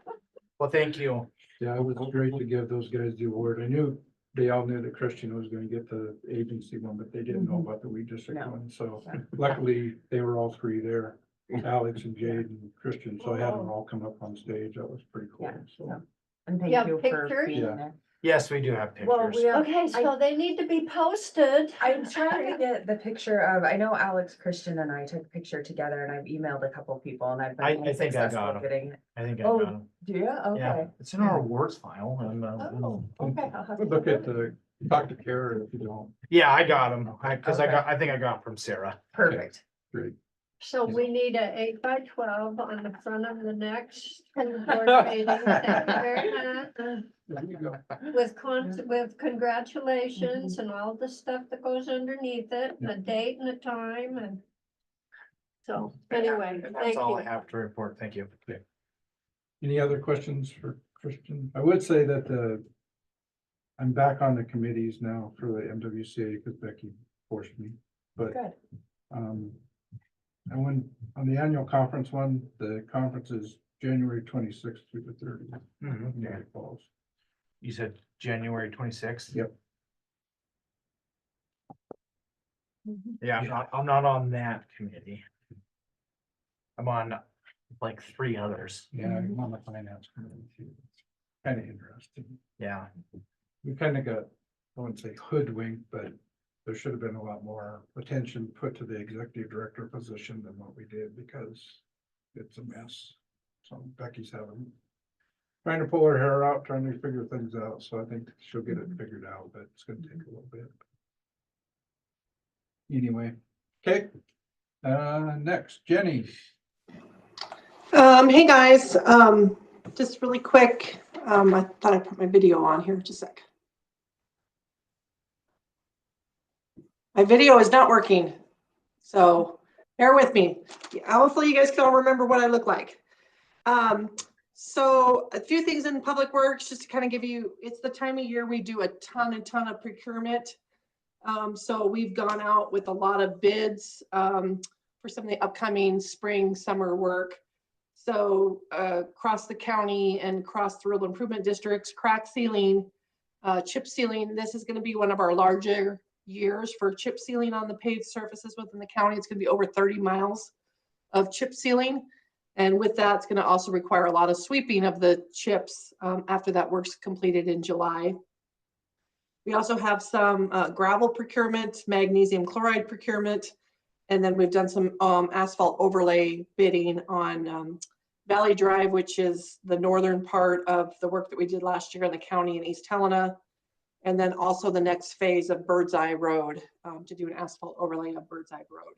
Well, thank you. Yeah, it was great to give those guys the award. I knew they all knew that Christian was gonna get the agency one, but they didn't know about the weed district No. one, so Yeah. luckily they were all three there. Alex and Jade and Christian, so I had them all come up on stage. That was pretty cool, Yeah, so. yeah. And You have thank you for pictures? being Yeah. there. Yes, we do have Well, pictures. we have, Okay, so they need to be posted. I'm trying to get the picture of, I know Alex, Christian and I took a picture together and I've emailed a couple people and I've I been think I got unsuccessful 'em. getting. I think I Oh, got them. do you? Yeah, Okay. it's in our awards file. And, Oh, okay. I'll have to Look at the, talk to Kara if you don't. yeah, I got them. Because Okay. I think I got 'em from Sarah. Perfect. Great. So we need a 8x12 on the front of the next board meeting. Thank you very much. There you go. With congratulations and all the stuff that goes underneath it, and a date and a time and. So anyway, That's thank all I you. have to report. Thank you. Any other questions for Christian? I would say that I'm back on the committees now for the MWCA because Becky forced me, but Good. I went on the annual conference one. The conference is January 26th through the 30th. in Niagara Falls. You said January 26th? Yep. Yeah, I'm not on that committee. I'm on like 3 others. Yeah, I'm on the finance committee too. Kind of interesting. Yeah. We kind of got, I wouldn't say hoodwinked, but there should have been a lot more attention put to the executive director position than what we did because it's a mess. So Becky's trying to pull her hair out, trying to figure things out. So I think she'll get it figured out, but it's gonna take a little bit. Anyway, okay. Next, Jenny. Hey guys, just really quick, I thought I put my video on here, just a sec. My video is not working, so bear with me. Hopefully you guys can all remember what I look like. So a few things in public works, just to kind of give you, it's the time of year we do a ton of procurement. So we've gone out with a lot of bids for some of the upcoming spring, summer work. So across the county and across the rural improvement districts, crack sealing, chip sealing. This is going to be one of our larger years for chip sealing on the paved surfaces within the county. It's going to be over 30 miles of chip sealing. And with that, it's going to also require a lot of sweeping of the chips after that work's completed in July. We also have some gravel procurement, magnesium chloride procurement, and then we've done some asphalt overlay bidding on Valley Drive, which is the northern part of the work that we did last year in the county in East Helena. And then also the next phase of Bird's Eye Road to do an asphalt overlay of Bird's Eye Road.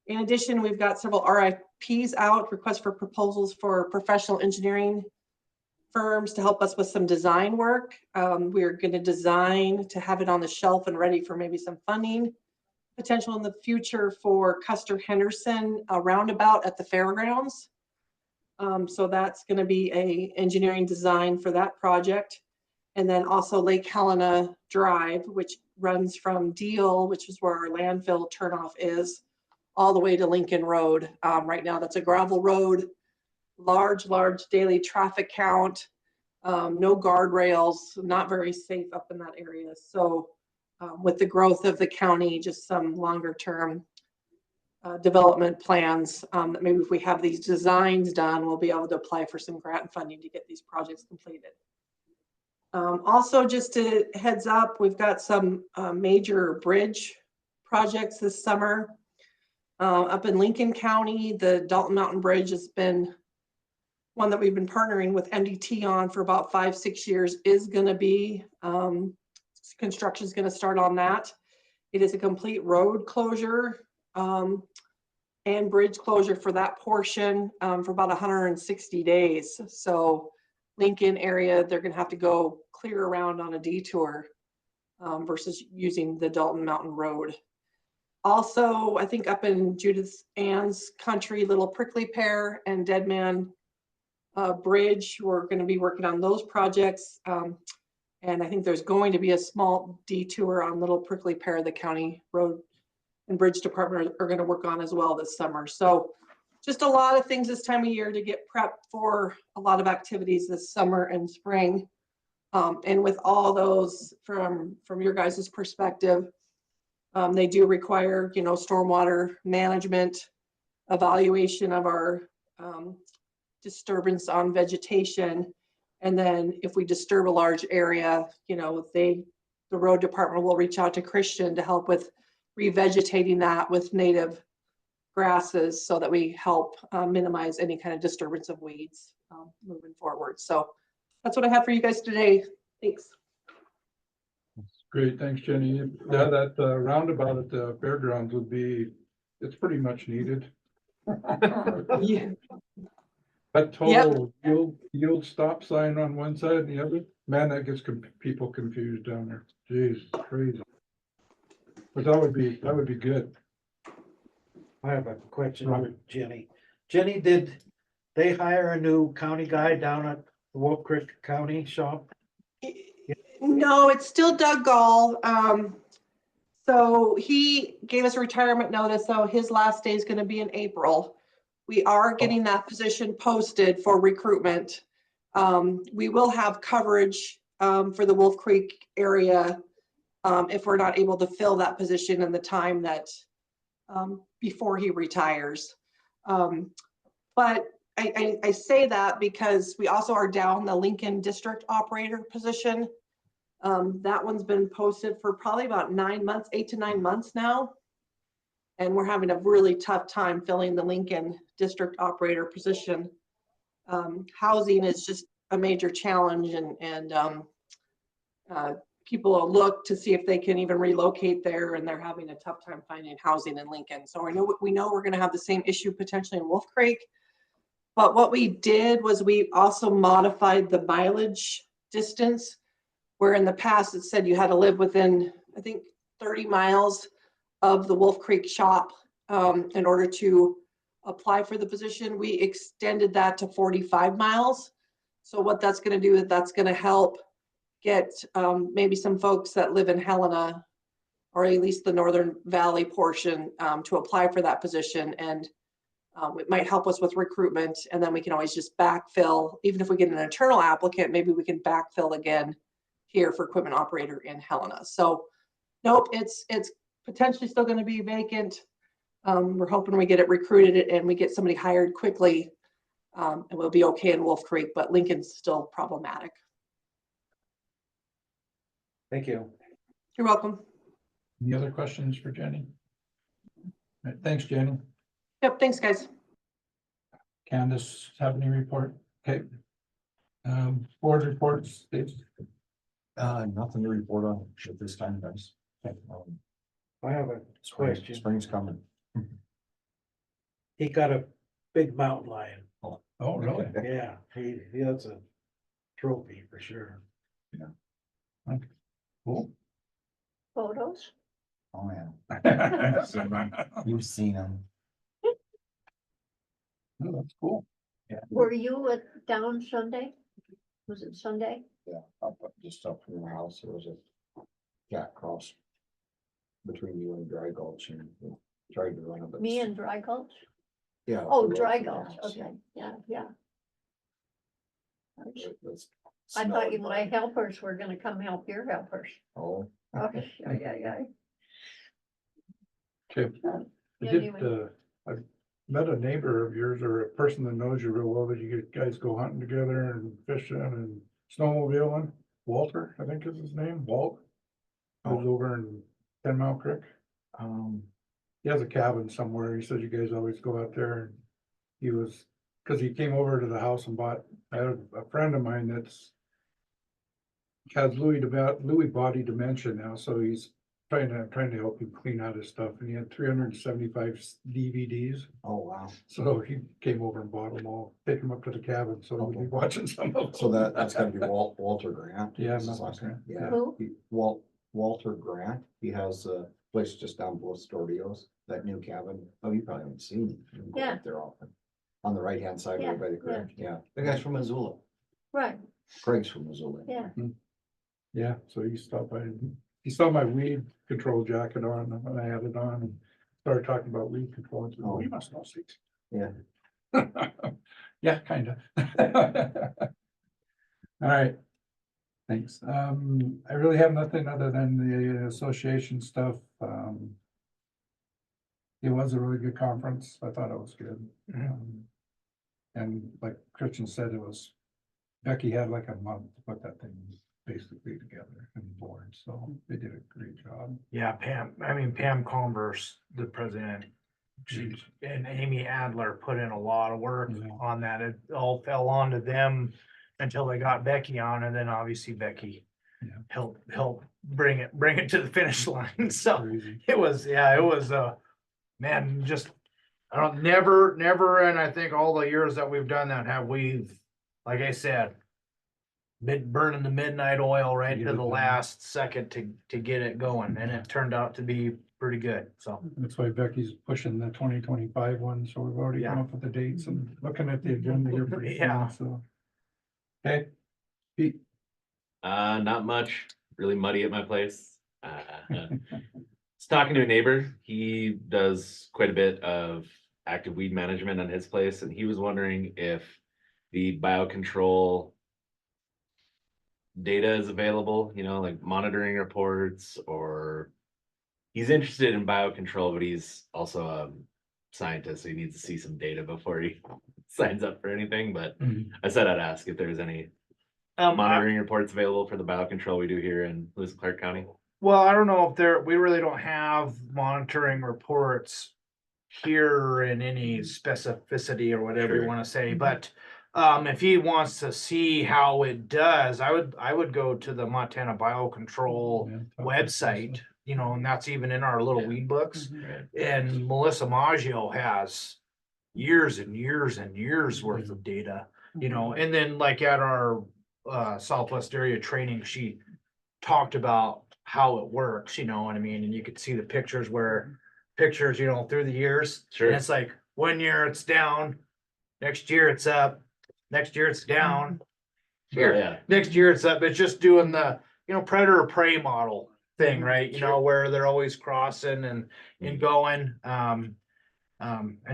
In addition, we've got several RFPs out, requests for proposals for professional engineering firms to help us with some design work. We're going to design to have it on the shelf and ready for maybe some funding potential in the future for Custer Henderson roundabout at the fairgrounds. So that's going to be a engineering design for that project. And then also Lake Helena Drive, which runs from Deal, which is where our landfill turnoff is, all the way to Lincoln Road. Right now, that's a gravel road, large daily traffic count, no guardrails, not very safe up in that area. So with the growth of the county, just some longer term development plans that maybe if we have these designs done, we'll be able to apply for some grant funding to get these projects completed. Also, just a heads up, we've got some major bridge projects this summer. Up in Lincoln County, the Dalton Mountain Bridge has been one that we've been partnering with MDT on for about 5-6 years, is going to be, construction is going to start on that. It is a complete road closure and bridge closure for that portion for about 160 days. So Lincoln area, they're gonna have to go clear around on a detour versus using the Dalton Mountain Road. Also, I think up in Judith Ann's country, Little Prickly Pear and Dead Man Bridge, we're gonna be working on those projects. And I think there's going to be a small detour on Little Prickly Pear, the county road and bridge department are gonna work on as well this summer. So just a lot of things this time of year to get prepped for a lot of activities this summer and spring. And with all those from your guys' perspective, they do require, you know, stormwater management, evaluation of our disturbance on vegetation. And then if we disturb a large area, you know, the road department will reach out to Christian to help with revegetating that with native grasses so that we help minimize any kind of disturbance of weeds moving forward. So that's what I have for you guys today. Thanks. Great, thanks, Jenny. Yeah, that roundabout at the fairgrounds would be, it's pretty much needed. Yeah. That total yield stop sign on one side and the other, man, that gets people confused down there. Jeez, crazy. But that would be good. I have a question for Jenny. Jenny, did they hire a new county guy down at the Wolf Creek County shop? No, it's still Doug Gall. So he gave us a retirement notice, so his last day is going to be in April. We are getting that position posted for recruitment. We will have coverage for the Wolf Creek area if we're not able to fill that position in the time that before he retires. But I say that because we also are down the Lincoln District Operator position. That one's been posted for probably about 9 months, 8 to 9 months now. And we're having a really tough time filling the Lincoln District Operator position. Housing is just a major challenge, and people will look to see if they can even relocate there, and they're having a tough time finding housing in Lincoln. So we know we're going to have the same issue potentially in Wolf Creek. But what we did was we also modified the mileage distance, where in the past it said you had to live within, I think, 30 miles of the Wolf Creek shop in order to apply for the position. We extended that to 45 miles. So what that's going to do is that's going to help get maybe some folks that live in Helena, or at least the Northern Valley portion, to apply for that position. And it might help us with recruitment, and then we can always just backfill. Even if we get an internal applicant, maybe we can backfill again here for equipment operator in Helena. So nope, it's potentially still going to be vacant. We're hoping we get it recruited and we get somebody hired quickly, and we'll be okay in Wolf Creek, but Lincoln's still problematic. Thank you. You're welcome. Any other questions for Jenny? All right, thanks, Jenny. Yep, thanks, guys. Candace, have any report? Okay. Board reports, Dave? Nothing to report on at this time, guys. I have a question. Spring's coming. He got a big mountain lion. Oh, really? Yeah, he has a trophy for sure. Cool. Photos? Oh, yeah. You've seen them. Oh, that's cool. Were you down Sunday? Was it Sunday? Yeah, just up from the house, there was a jack cross between you and Dry Gulch, and we tried to run it. Me and Dry Gulch? Yeah. Oh, we Dry rode from the Gulch, house. okay, yeah. It I thought smelled my bad. helpers were gonna come help your helpers. Oh. Okay, yeah. Okay. I did, I met a neighbor of yours, or a person that knows you real well, that you guys go hunting together and fishing and snowmobiling. Walter, I think is his name, Walt. Lives over in 10 Mile Creek. He has a cabin somewhere. He says you guys always go out there, and he was, because he came over to the house and bought, I have a friend of mine that's has Lewy body dementia now, so he's trying to help him clean out his stuff, and he had 375 DVDs. Oh, wow. So he came over and bought them all, take them up to the cabin, so we'll be watching some of them. So that's gotta be Walter Grant. Yeah, Is his Walter last name? Grant. Yeah. Who? Walter Grant, he has a place just down below Stordios, that new cabin. Oh, you probably haven't seen it. You can go Yeah. up there often. On the right-hand side, Yeah, right by the yeah. creek, yeah. The guy's from Missoula. Right, Craig's from Missoula. yeah. Yeah, so he stopped by, he saw my weed control jacket on, and I had it on, and started talking about weed control, and said, oh, you must know six. Yeah. Yeah, kinda. All right. Thanks. I really have nothing other than the association stuff. It was a really good conference. I thought it was good. And like Christian said, it was, Becky had like a month to put that thing basically together and board, so they did a great job. Yeah, Pam Converse, the president, she and Amy Adler put in a lot of work Yeah. on that. It all fell onto them until they got Becky on, and then obviously Becky Yeah. helped bring it to the finish line. So Crazy. it was, man, just, I don't, never, and I think all the years that we've done that, like I said, burning the midnight oil right Get to it the done. last second to get it going, and it turned out to be pretty good, so. That's why Becky's pushing the 2025 one, so we've already come Yeah. up with the dates and looking at the agenda here pretty Yeah. soon, so. Okay. Pete. Not much, really muddy at my place. Was talking to a neighbor, he does quite a bit of active weed management on his place, and he was wondering if the biocontrol data is available, like monitoring reports, or he's interested in biocontrol, but he's also a scientist, so he needs to see some data before he signs up for anything. But I said I'd ask if there's any monitoring reports available for the biocontrol we do here in Lewis and Clark County. Well, I don't know if we really don't have monitoring reports here in any specificity or whatever you Sure. want to say, but if he wants to see how it does, I would go to the Montana Biocontrol website, and that's even in our little Yeah. weed books. Right. And Melissa Maggio has years and years and years worth of data, and then like at our Southwest area training, she talked about how it works, you know what I mean? And you could see the pictures through the years. Sure. And it's like 1 year it's down, next year it's up, next year it's down. Here, Yeah. next year it's up. It's just doing the, predator prey model thing, right? Where they're always crossing and going. And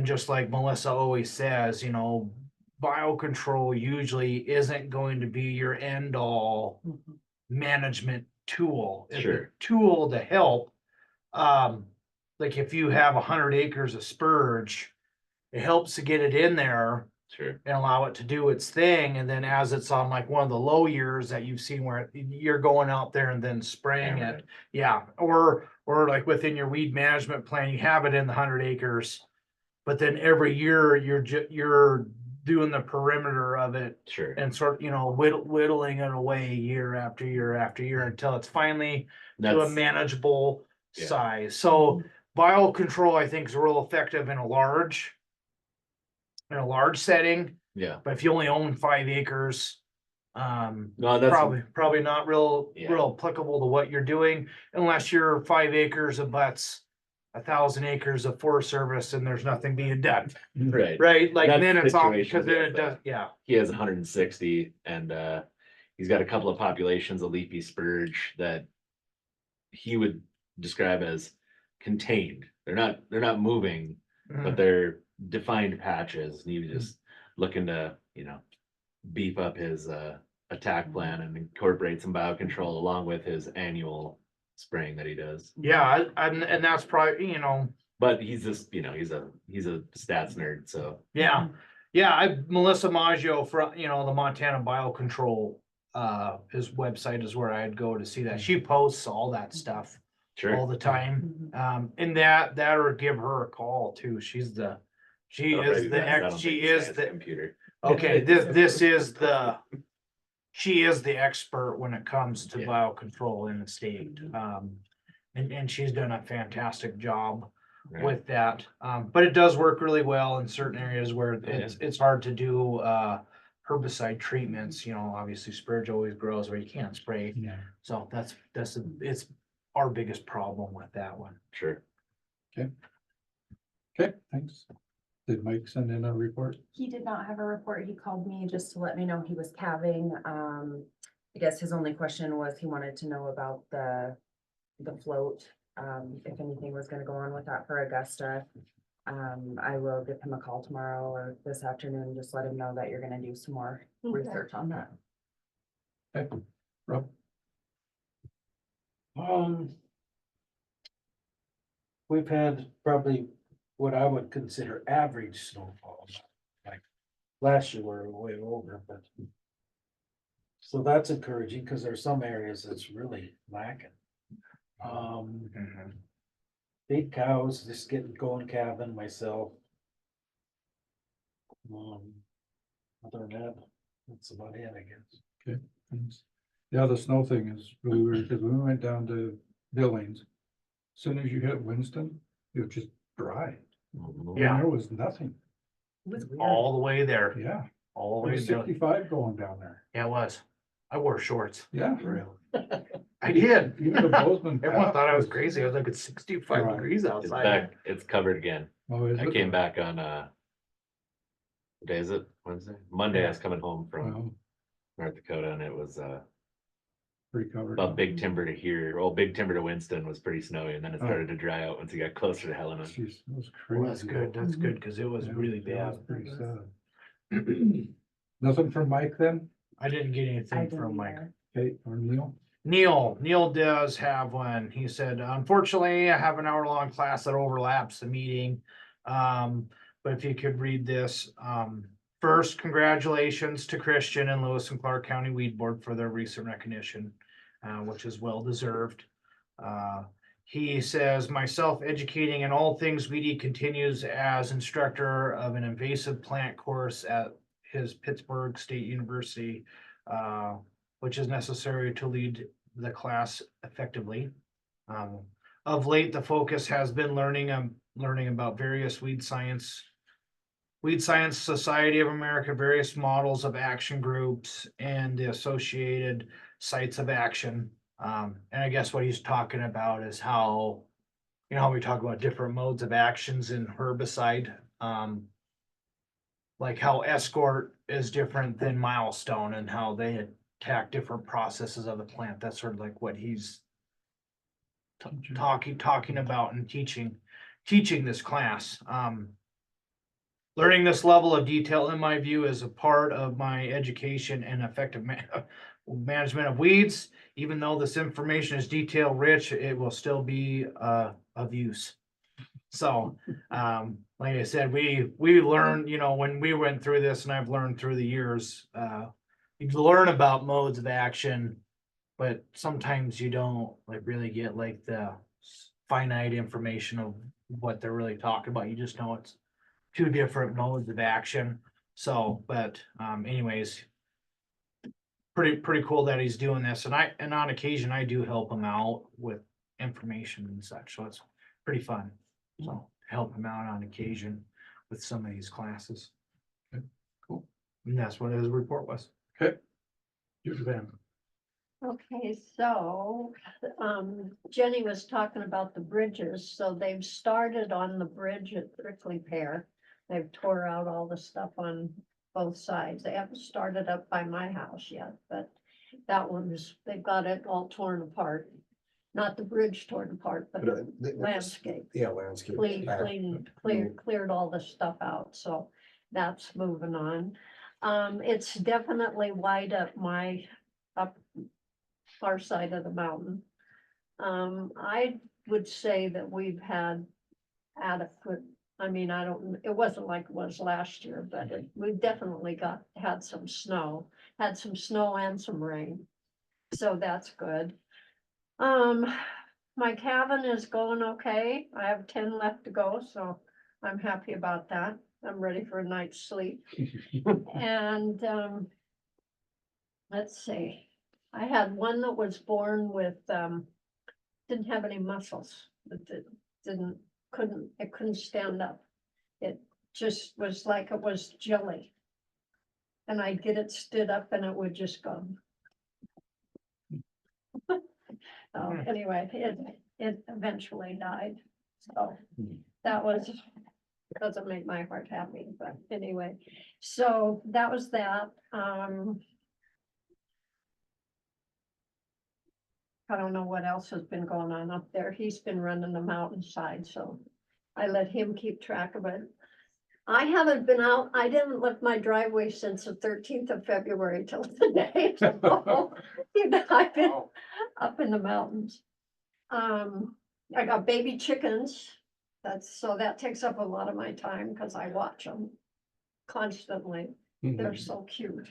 just like Melissa always says, biocontrol usually isn't going to be your end all management tool. It's a Sure. tool to help. Like if you have 100 acres of spurge, it helps to get it in there Sure. and allow it to do its thing. And then as it's on like one of the low years that you've seen where you're going out there and then spraying Yeah, it. right. Yeah. Or like within your weed management plan, you have it in the 100 acres, but then every year you're doing the perimeter of it Sure. and sort of, whittling it away year after year after year until it's finally to a That's, manageable Yeah. size. So biocontrol, I think, is real effective in a large setting. yeah. But if you only own 5 acres, No, that's probably not real Yeah. applicable to what you're doing unless your 5 acres abuts 1,000 acres of Forest Service and there's nothing being done. right. Right? Like That's then it's on situations, because then yeah, it but- does, yeah. He has 160, and he's got a couple of populations of leafy spurge that he would describe as contained. They're not moving, but they're defined patches, and he was just looking to, beef up his attack plan and incorporate some biocontrol along with his annual spraying that he does. Yeah, and that's probably, But he's just, he's a stats nerd, so yeah. Yeah, Melissa Maggio from, the Montana Biocontrol, his website is where I'd go to see that. She posts all that stuff sure. all the time. And that or give her a call too. She is the computer. okay, she is the expert when it comes to biocontrol in the state. and she's done a fantastic job Right. with that. But it does work really well in certain areas where it's hard to do, herbicide treatments, obviously spurge always grows where you can't spray. Yeah. So it's our biggest problem with that one. Sure. Okay, thanks. Did Mike send in a report? He did not have a report. He called me just to let me know he was calving. I guess his only question was he wanted to know about the float. If anything was gonna go on with that for Augusta. I will give him a call tomorrow or this afternoon, just let him know that you're gonna do some more Okay. research on that. Okay, Rob? We've had probably what I would consider average snowfall. Like last year we were way over, but. So that's encouraging because there's some areas that's really lacking. Big cows, just getting going calving myself. Other than that, that's about it, I guess. Thanks. Yeah, the snow thing is really weird, because when we went down to Billings, as soon as you hit Winston, it was just dry. Mhm. Yeah. And there was nothing. It was weird. All the way there, Yeah, all the it way was to, 65 going down there. yeah, it was. I wore shorts. Yeah. I did. Even the Bozeman. Everyone Pass thought I was crazy. I was like, it's 65 Right. degrees It's outside. back, it's covered again. Oh, is I it? came back on, what day is it? Wednesday? Monday, I Yeah. was coming home from Well, North Dakota and it was, pretty covered. about Big Timber to here, well, Big Timber to Winston was pretty snowy, and then it Oh. started to dry out once you got closer to Helena. Jeez, it was crazy. Well, that's good. That's good, because it was Yeah, really it was bad. Pretty sad. Nothing from Mike then? I didn't get I anything didn't from Mike. either. Okay, or Neil? Neil does have one. He said, unfortunately, I have an hour-long class that overlaps the meeting. But if you could read this, first, congratulations to Christian and Lewis and Clark County Weed Board for their recent recognition, which is well deserved. He says, myself educating in all things weedy continues as instructor of an invasive plant course at his Pittsburgh State University, which is necessary to lead the class effectively. Of late, the focus has been learning about various Weed Science Society of America, various models of action groups, and the associated sites of action. And I guess what he's talking about is how, how we talk about different modes of actions in herbicide. Like how escort is different than milestone and how they attack different processes of the plant. That's sort of like what he's talking about and teaching this class. Learning this level of detail, in my view, is a part of my education and effective management of weeds. Even though this information is detail rich, it will still be of use. So, like I said, we learned, when we went through this, and I've learned through the years, you learn about modes of action, but sometimes you don't really get the finite information of what they're really talking about. You just know it's two different modes of action. So, but anyways, pretty cool that he's doing this. And on occasion I do help him out with information and such. So it's pretty fun. So help him out on occasion with some of these classes. Okay, cool. And that's what his report was. Okay. You're them. Okay, so, Jenny was talking about the bridges, so they've started on the bridge at Prickly Pear. They've tore out all the stuff on both sides. They haven't started up by my house yet, but that one's, they've got it all torn apart. Not the bridge torn apart, but landscape. Yeah, landscape. Cleared all the stuff out, so that's moving on. It's definitely wide up our side of the mountain. I would say that we've had adequate, it wasn't like it was last year, but we've definitely had some snow and some rain. So that's good. My cabin is going okay. I have 10 left to go, so I'm happy about that. I'm ready for a night's sleep. And, let's see. I had one that was born with didn't have any muscles. It couldn't stand up. It just was like it was jelly. And I'd get it stood up and it would just go. So anyway, it eventually died. So that doesn't make my heart happy, but anyway, so that was that. I don't know what else has been going on up there. He's been running the mountainside, so I let him keep track of it. I haven't been out, I didn't lift my driveway since the 13th of February till today. So, you know, I've been up in the mountains. I got baby chickens. So that takes up a lot of my time because I watch them constantly. They're so cute.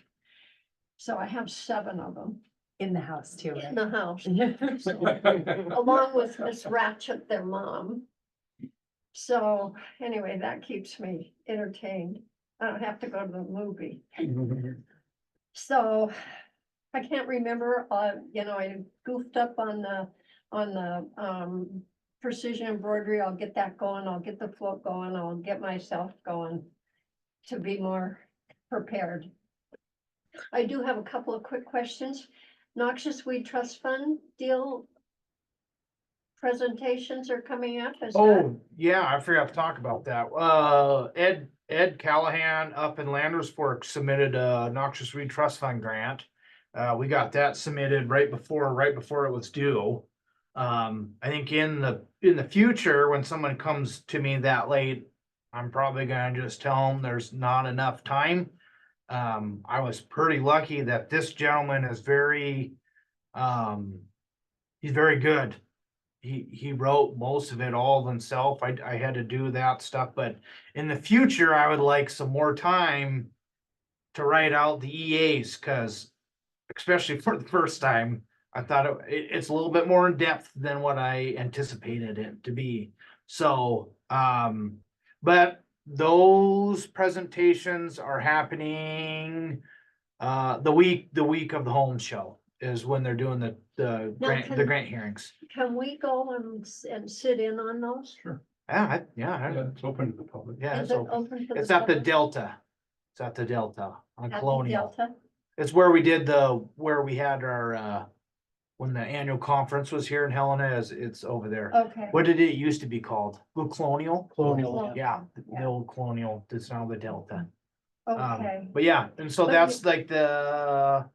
So I have 7 of them In the house too. in the house, along with Miss Ratchet, their mom. So anyway, that keeps me entertained. I don't have to go to the movie. So I can't remember, you know, I goofed up on the precision embroidery. I'll get that going. I'll get the float going. I'll get myself going to be more prepared. I do have a couple of quick questions. Noxious Weed Trust Fund deal presentations are coming up. Is that? Oh, yeah, I forgot to talk about that. Ed Callahan up in Landers Fork submitted a Noxious Weed Trust Fund grant. We got that submitted right before it was due. I think in the future, when someone comes to me that late, I'm probably gonna just tell them there's not enough time. I was pretty lucky that this gentleman is he's very good. He wrote most of it all himself. I had to do that stuff, but in the future, I would like some more time to write out the EAs, because especially for the first time, I thought it's a little bit more in depth than what I anticipated it to be. So, but those presentations are happening the week of the home show is when they're doing the grant hearings. Can we go and sit in on those? Sure. Yeah, Yeah, it's open to the public. yeah, Is it open to it's the at the public? Delta. It's at the Delta on At the Colonial. Delta? It's where we had our when the annual conference was here in Helena. It's over there. Okay. What did it used to be called? Colonial? Colonial. Yeah, Yeah. the old Colonial. It's now the Delta. Okay. But yeah, and so But that's like I'll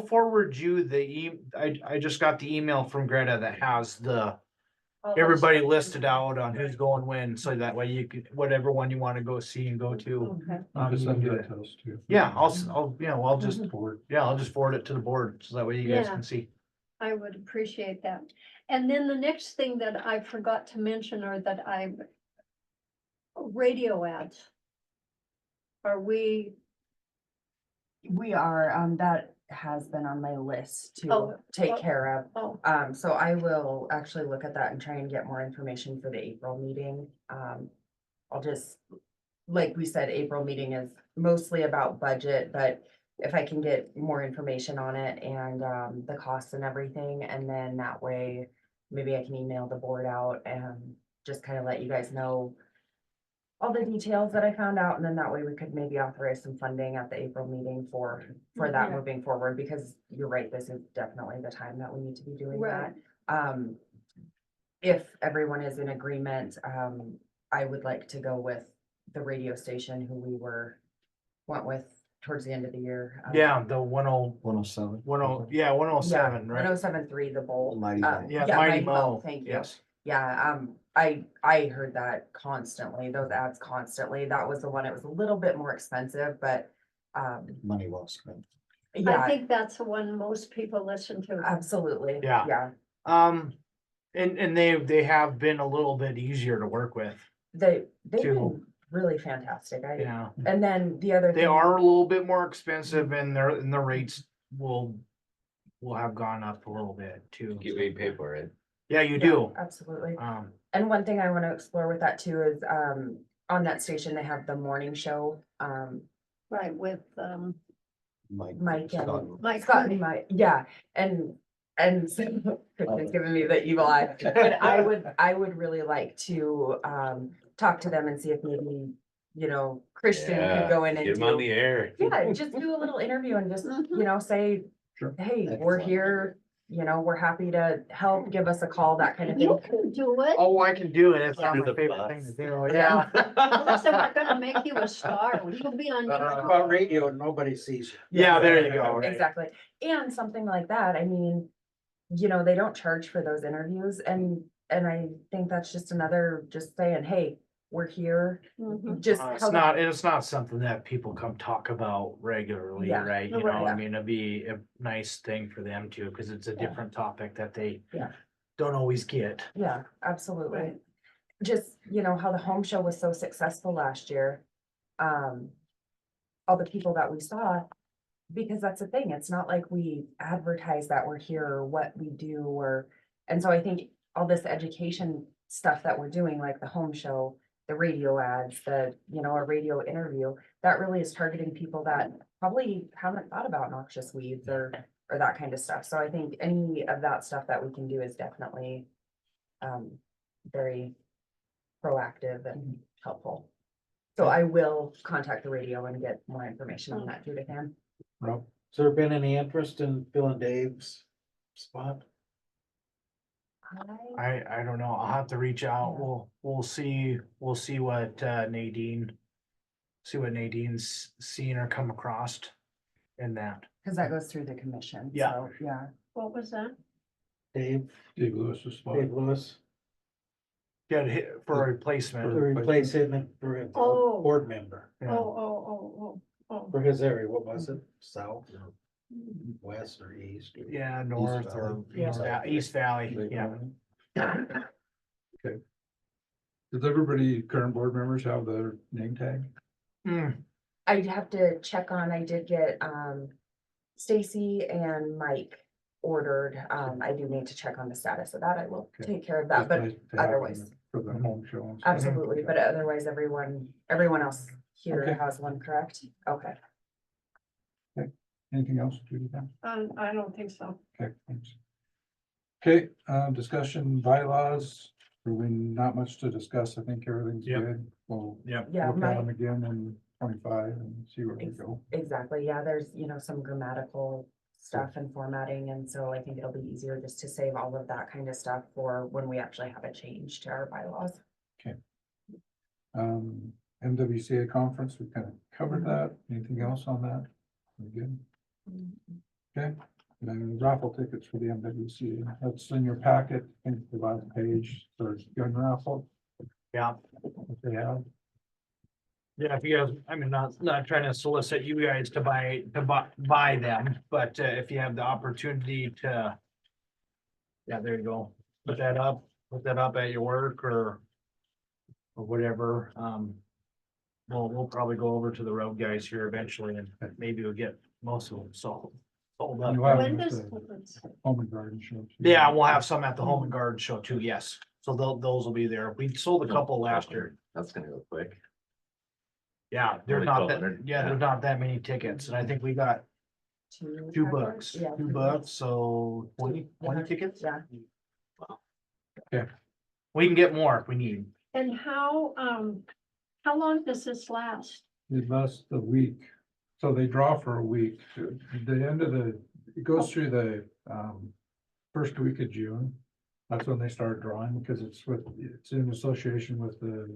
forward you I just got the email from Greta that has All those everybody stuff. listed out on who's going when, so that way you could, whatever one you want to go see and go to. Okay. Just you send can do that it. to us too. Yeah, I'll just Forward. forward it to the board, so that way you guys Yeah. can see. I would appreciate that. And then the next thing that I forgot to mention or that radio ads. Are we, We are, that has been on my list to Oh, take oh. care of. oh, So I will actually look at that and try and get more information for the April meeting. I'll just, like we said, April meeting is mostly about budget, but if I can get more information on it and the costs and everything, and then that way, maybe I can email the board out and just kind of let you guys know all the details that I found out, and then that way we could maybe authorize some funding at the April meeting for that Yeah. moving forward, because you're right, this is definitely the time that we need to be doing that. Right. If everyone is in agreement, I would like to go with the radio station who we went with towards the end of the year. Yeah, the 107. 107, right? 107.3, the Bolt. Mighty Mo. Yeah, Mighty Mo, Thank you. yes. Yeah, I heard that constantly, those ads constantly. That was the one, it was a little bit more expensive, but, Money well spent. I yeah, think that's the one most people listen to. absolutely. Yeah. Yeah, And they have been a little bit easier to work with, they've Too. been really fantastic. yeah. And then the other They thing. are a little bit more expensive, and the rates will have gone up a little bit too. Get what you pay for it. Yeah, you Yeah, do. absolutely. Um, And one thing I want to explore with that too is, on that station, they have the morning show, Right, with, Mike. Mike Scott. and Mike Scott Cooney. and Mike, yeah, and And so, Kristen's giving me the evil eye, but I would really like to, talk to them and see if maybe, Christian Yeah, could go in and Get him on the do. air. Yeah, just do a little interview and just, say, Sure. hey, we're here, we're happy to help, give us a call, that kind of You thing. can do it. Oh, I can do it. It's not Under my the favorite bus. thing to do. Yeah. Listen, we're gonna make you a star. You'll be on. About radio, nobody sees you. Yeah, there you go. Exactly. And something like that, I mean, they don't charge for those interviews and I think that's just another, just saying, hey, we're here, Mhm. just. It's how the- not, it's not something that people come talk about regularly, Yeah, right? no, You know, I yeah. mean, it'd be a nice thing for them too, because it's a Yeah. different topic that they Yeah. don't always get. Yeah, absolutely. Right. Just, how the home show was so successful last year. All the people that we saw, because that's the thing, it's not like we advertise that we're here or what we do and so I think all this education stuff that we're doing, like the home show, the radio ads, a radio interview, that really is targeting people that probably haven't thought about noxious weeds or that kind of stuff. So I think any of that stuff that we can do is definitely very proactive and helpful. So I will contact the radio and get more information on that, Judith Ann. Rob? Has there been any interest in filling Dave's spot? I don't know. I'll have to reach out. Yeah. We'll see what Nadine's seen or come across in that. Because that goes through the commission. Yeah. So, yeah. What was that? Dave Lewis's spot. Lewis, Get hit for a to replacement. replace him for a Oh. board member Oh, Yeah. oh. for his area. What was it? South or west or east? or- Yeah, north or Valley. East Valley, yeah. Does everybody, current board members have their name tag? Hmm, I'd have to check on, I did get, Stacy and Mike ordered. I do need to check on the status of that. I will Okay. take care of that, Just but nice to have otherwise, them For the home show. and stuff. absolutely. But otherwise, everyone else here Okay. has one, correct? Okay. Anything else, Judy? I don't think so. Okay, thanks. Okay, discussion bylaws, really not much to discuss, I think everything's Yep. good. We'll Yep. Yeah, look at my- them again in 25 and see where we go. Exactly, yeah, there's, some grammatical stuff and formatting, and so I think it'll be easier just to save all of that kind of stuff for when we actually have a change to our bylaws. MWCA conference, we kind of covered that, anything else on that? We're good, okay, and then raffle tickets for the MWCA, that's in your packet, I think the last page, for gun raffle, yeah. if they have. Yeah, if you guys, I mean, not trying to solicit you guys to buy them, but if you have the opportunity to. Yeah, there you go. Put that up at your work or whatever. We'll probably go over to the road guys here eventually and maybe we'll get most of them sold up. You have When them at does, the Home and Garden Show. too. Yeah, we'll have some at the Home and Garden Show too, yes. So those will be there. We sold a couple last year. That's gonna go quick. Yeah, there's Only not 1,200, yeah, there's not that many tickets, and I think we got Two $2, Yeah. $2, so 20 tickets. Yeah. We can get more if we need. and how long does this last? It lasts a week, so they draw for a week, the end of it goes through the, first week of June. That's when they start drawing, because it's in association with the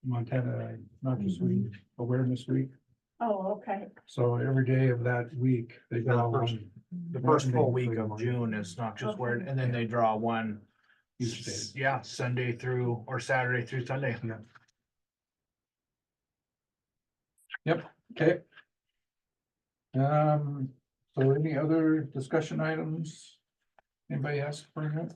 Montana Noxious Weed Awareness Week. Oh, okay. So every day of that week, they draw one. The first full week of June is not just where, and then they draw one. Each day. Yeah, Sunday through, or Saturday through Sunday. Okay. So any other discussion items? Anybody else bring up?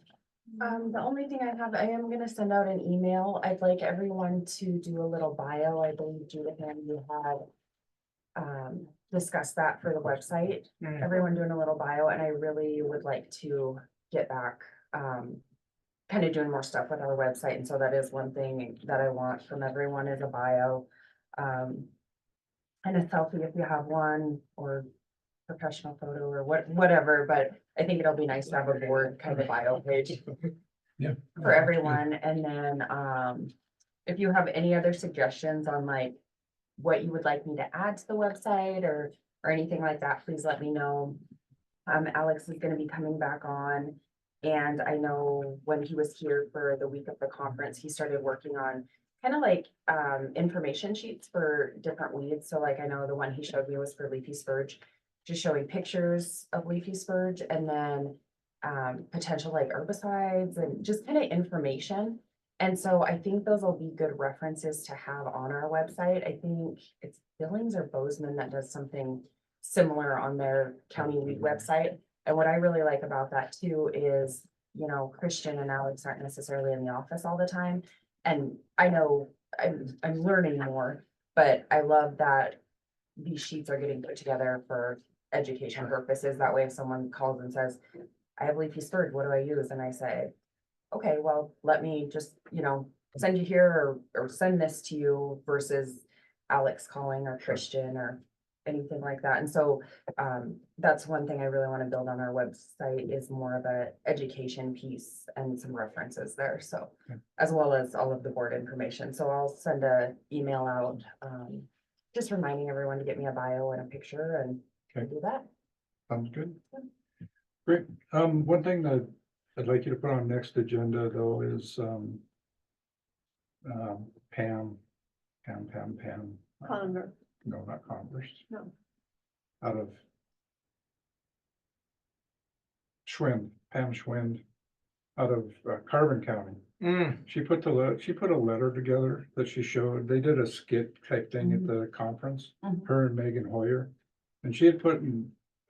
The only thing I have, I am gonna send out an email. I'd like everyone to do a little bio. I believe Judith and you had discussed that for the website. Mm. Everyone doing a little bio, and I really would like to get back, kind of doing more stuff with our website. And so that is one thing that I want from everyone is a bio. And a selfie if you have one, or professional photo or whatever, but I think it'll be nice to have a board kind of bio page. Yeah. For everyone, and then, if you have any other suggestions on like what you would like me to add to the website or anything like that, please let me know. Alex is gonna be coming back on, and I know when he was here for the week of the conference, he started working on kind of like, information sheets for different weeds. So like, I know the one he showed me was for leafy spurge, just showing pictures of leafy spurge, and then potential like herbicides and just kind of information. And so I think those will be good references to have on our website. I think it's Billings or Bozeman that does something similar on their county weed website. And what I really like about that too is, you know, Christian and Alex aren't necessarily in the office all the time. And I know I'm learning more, but I love that these sheets are getting put together for education purposes. That way, if someone calls and says, I have leafy spurge, what do I use? And I say, okay, well, let me just, you know, send you here or send this to you versus Alex calling or Christian or anything like that. And so that's one thing I really want to build on our website is more of a education piece and some references there. So as well as all of the board information. So I'll send a email out just reminding everyone to get me a bio and a picture and do that. Sounds good. Great. One thing that I'd like you to put on next agenda though is Pam. Connor, No, not Converse. no, Out of Schwind, Pam Schwind, out of Carbon County. She put a letter together that she showed. They did a skit type thing at the conference, her and Megan Hoyer. And she had put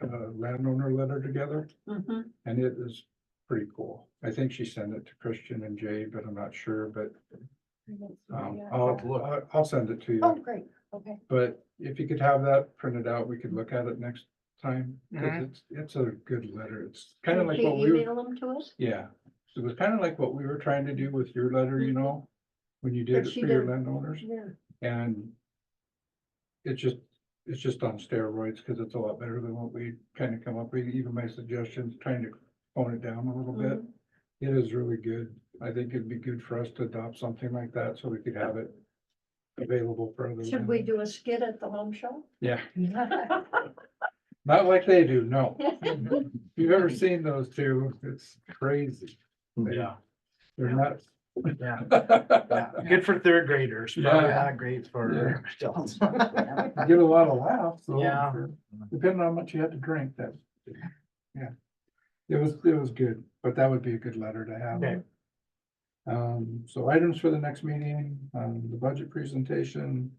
a landowner letter together, and it is pretty cool. I think she sent it to Christian and Jay, but I'm not sure, but I'll send it to you. Oh, great. Okay. But if you could have that printed out, we could look at it next time, because it's a good letter. It's kind of did like she what we were, email them to us? yeah. It was kind of like what we were trying to do with your letter, you know, when you did But it she for your did- landowners. Yeah. And it's just on steroids, because it's a lot better than what we kind of come up with, even my suggestions, trying to tone it down a little bit. It is really good. I think it'd be good for us to adopt something like that, so we could have it available for others. Should we do a skit at the home show? Yeah, not like they do, no. If you've ever seen those two, it's crazy. Yeah. They're nuts. Yeah. Yeah, good for third graders, probably Yeah. not great for adults. Get a lot of laughs, so. Yeah. Depending on how much you had to drink, that, yeah. It was good, but that would be a good letter to have. Okay. So items for the next meeting, the budget presentation.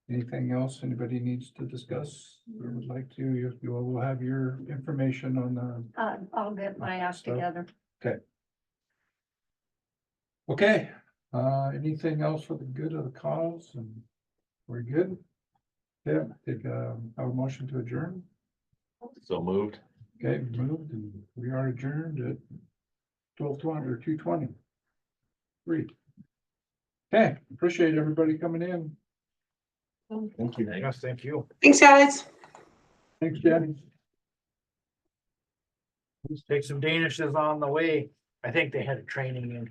Anything else anybody needs to discuss or would like to, you all will have your information on the, I'll get my act So- together. okay. Anything else for the good of the cause, and we're good? Yeah, take a motion to adjourn. So moved. Okay, moved, and we are adjourned at 12:20 or 2:20. Great. Okay, appreciate everybody coming in. Thank you. Yes, thank you. Thanks, guys. Thanks, Jenny. Let's take some Danishes on the way. I think they had a training in here.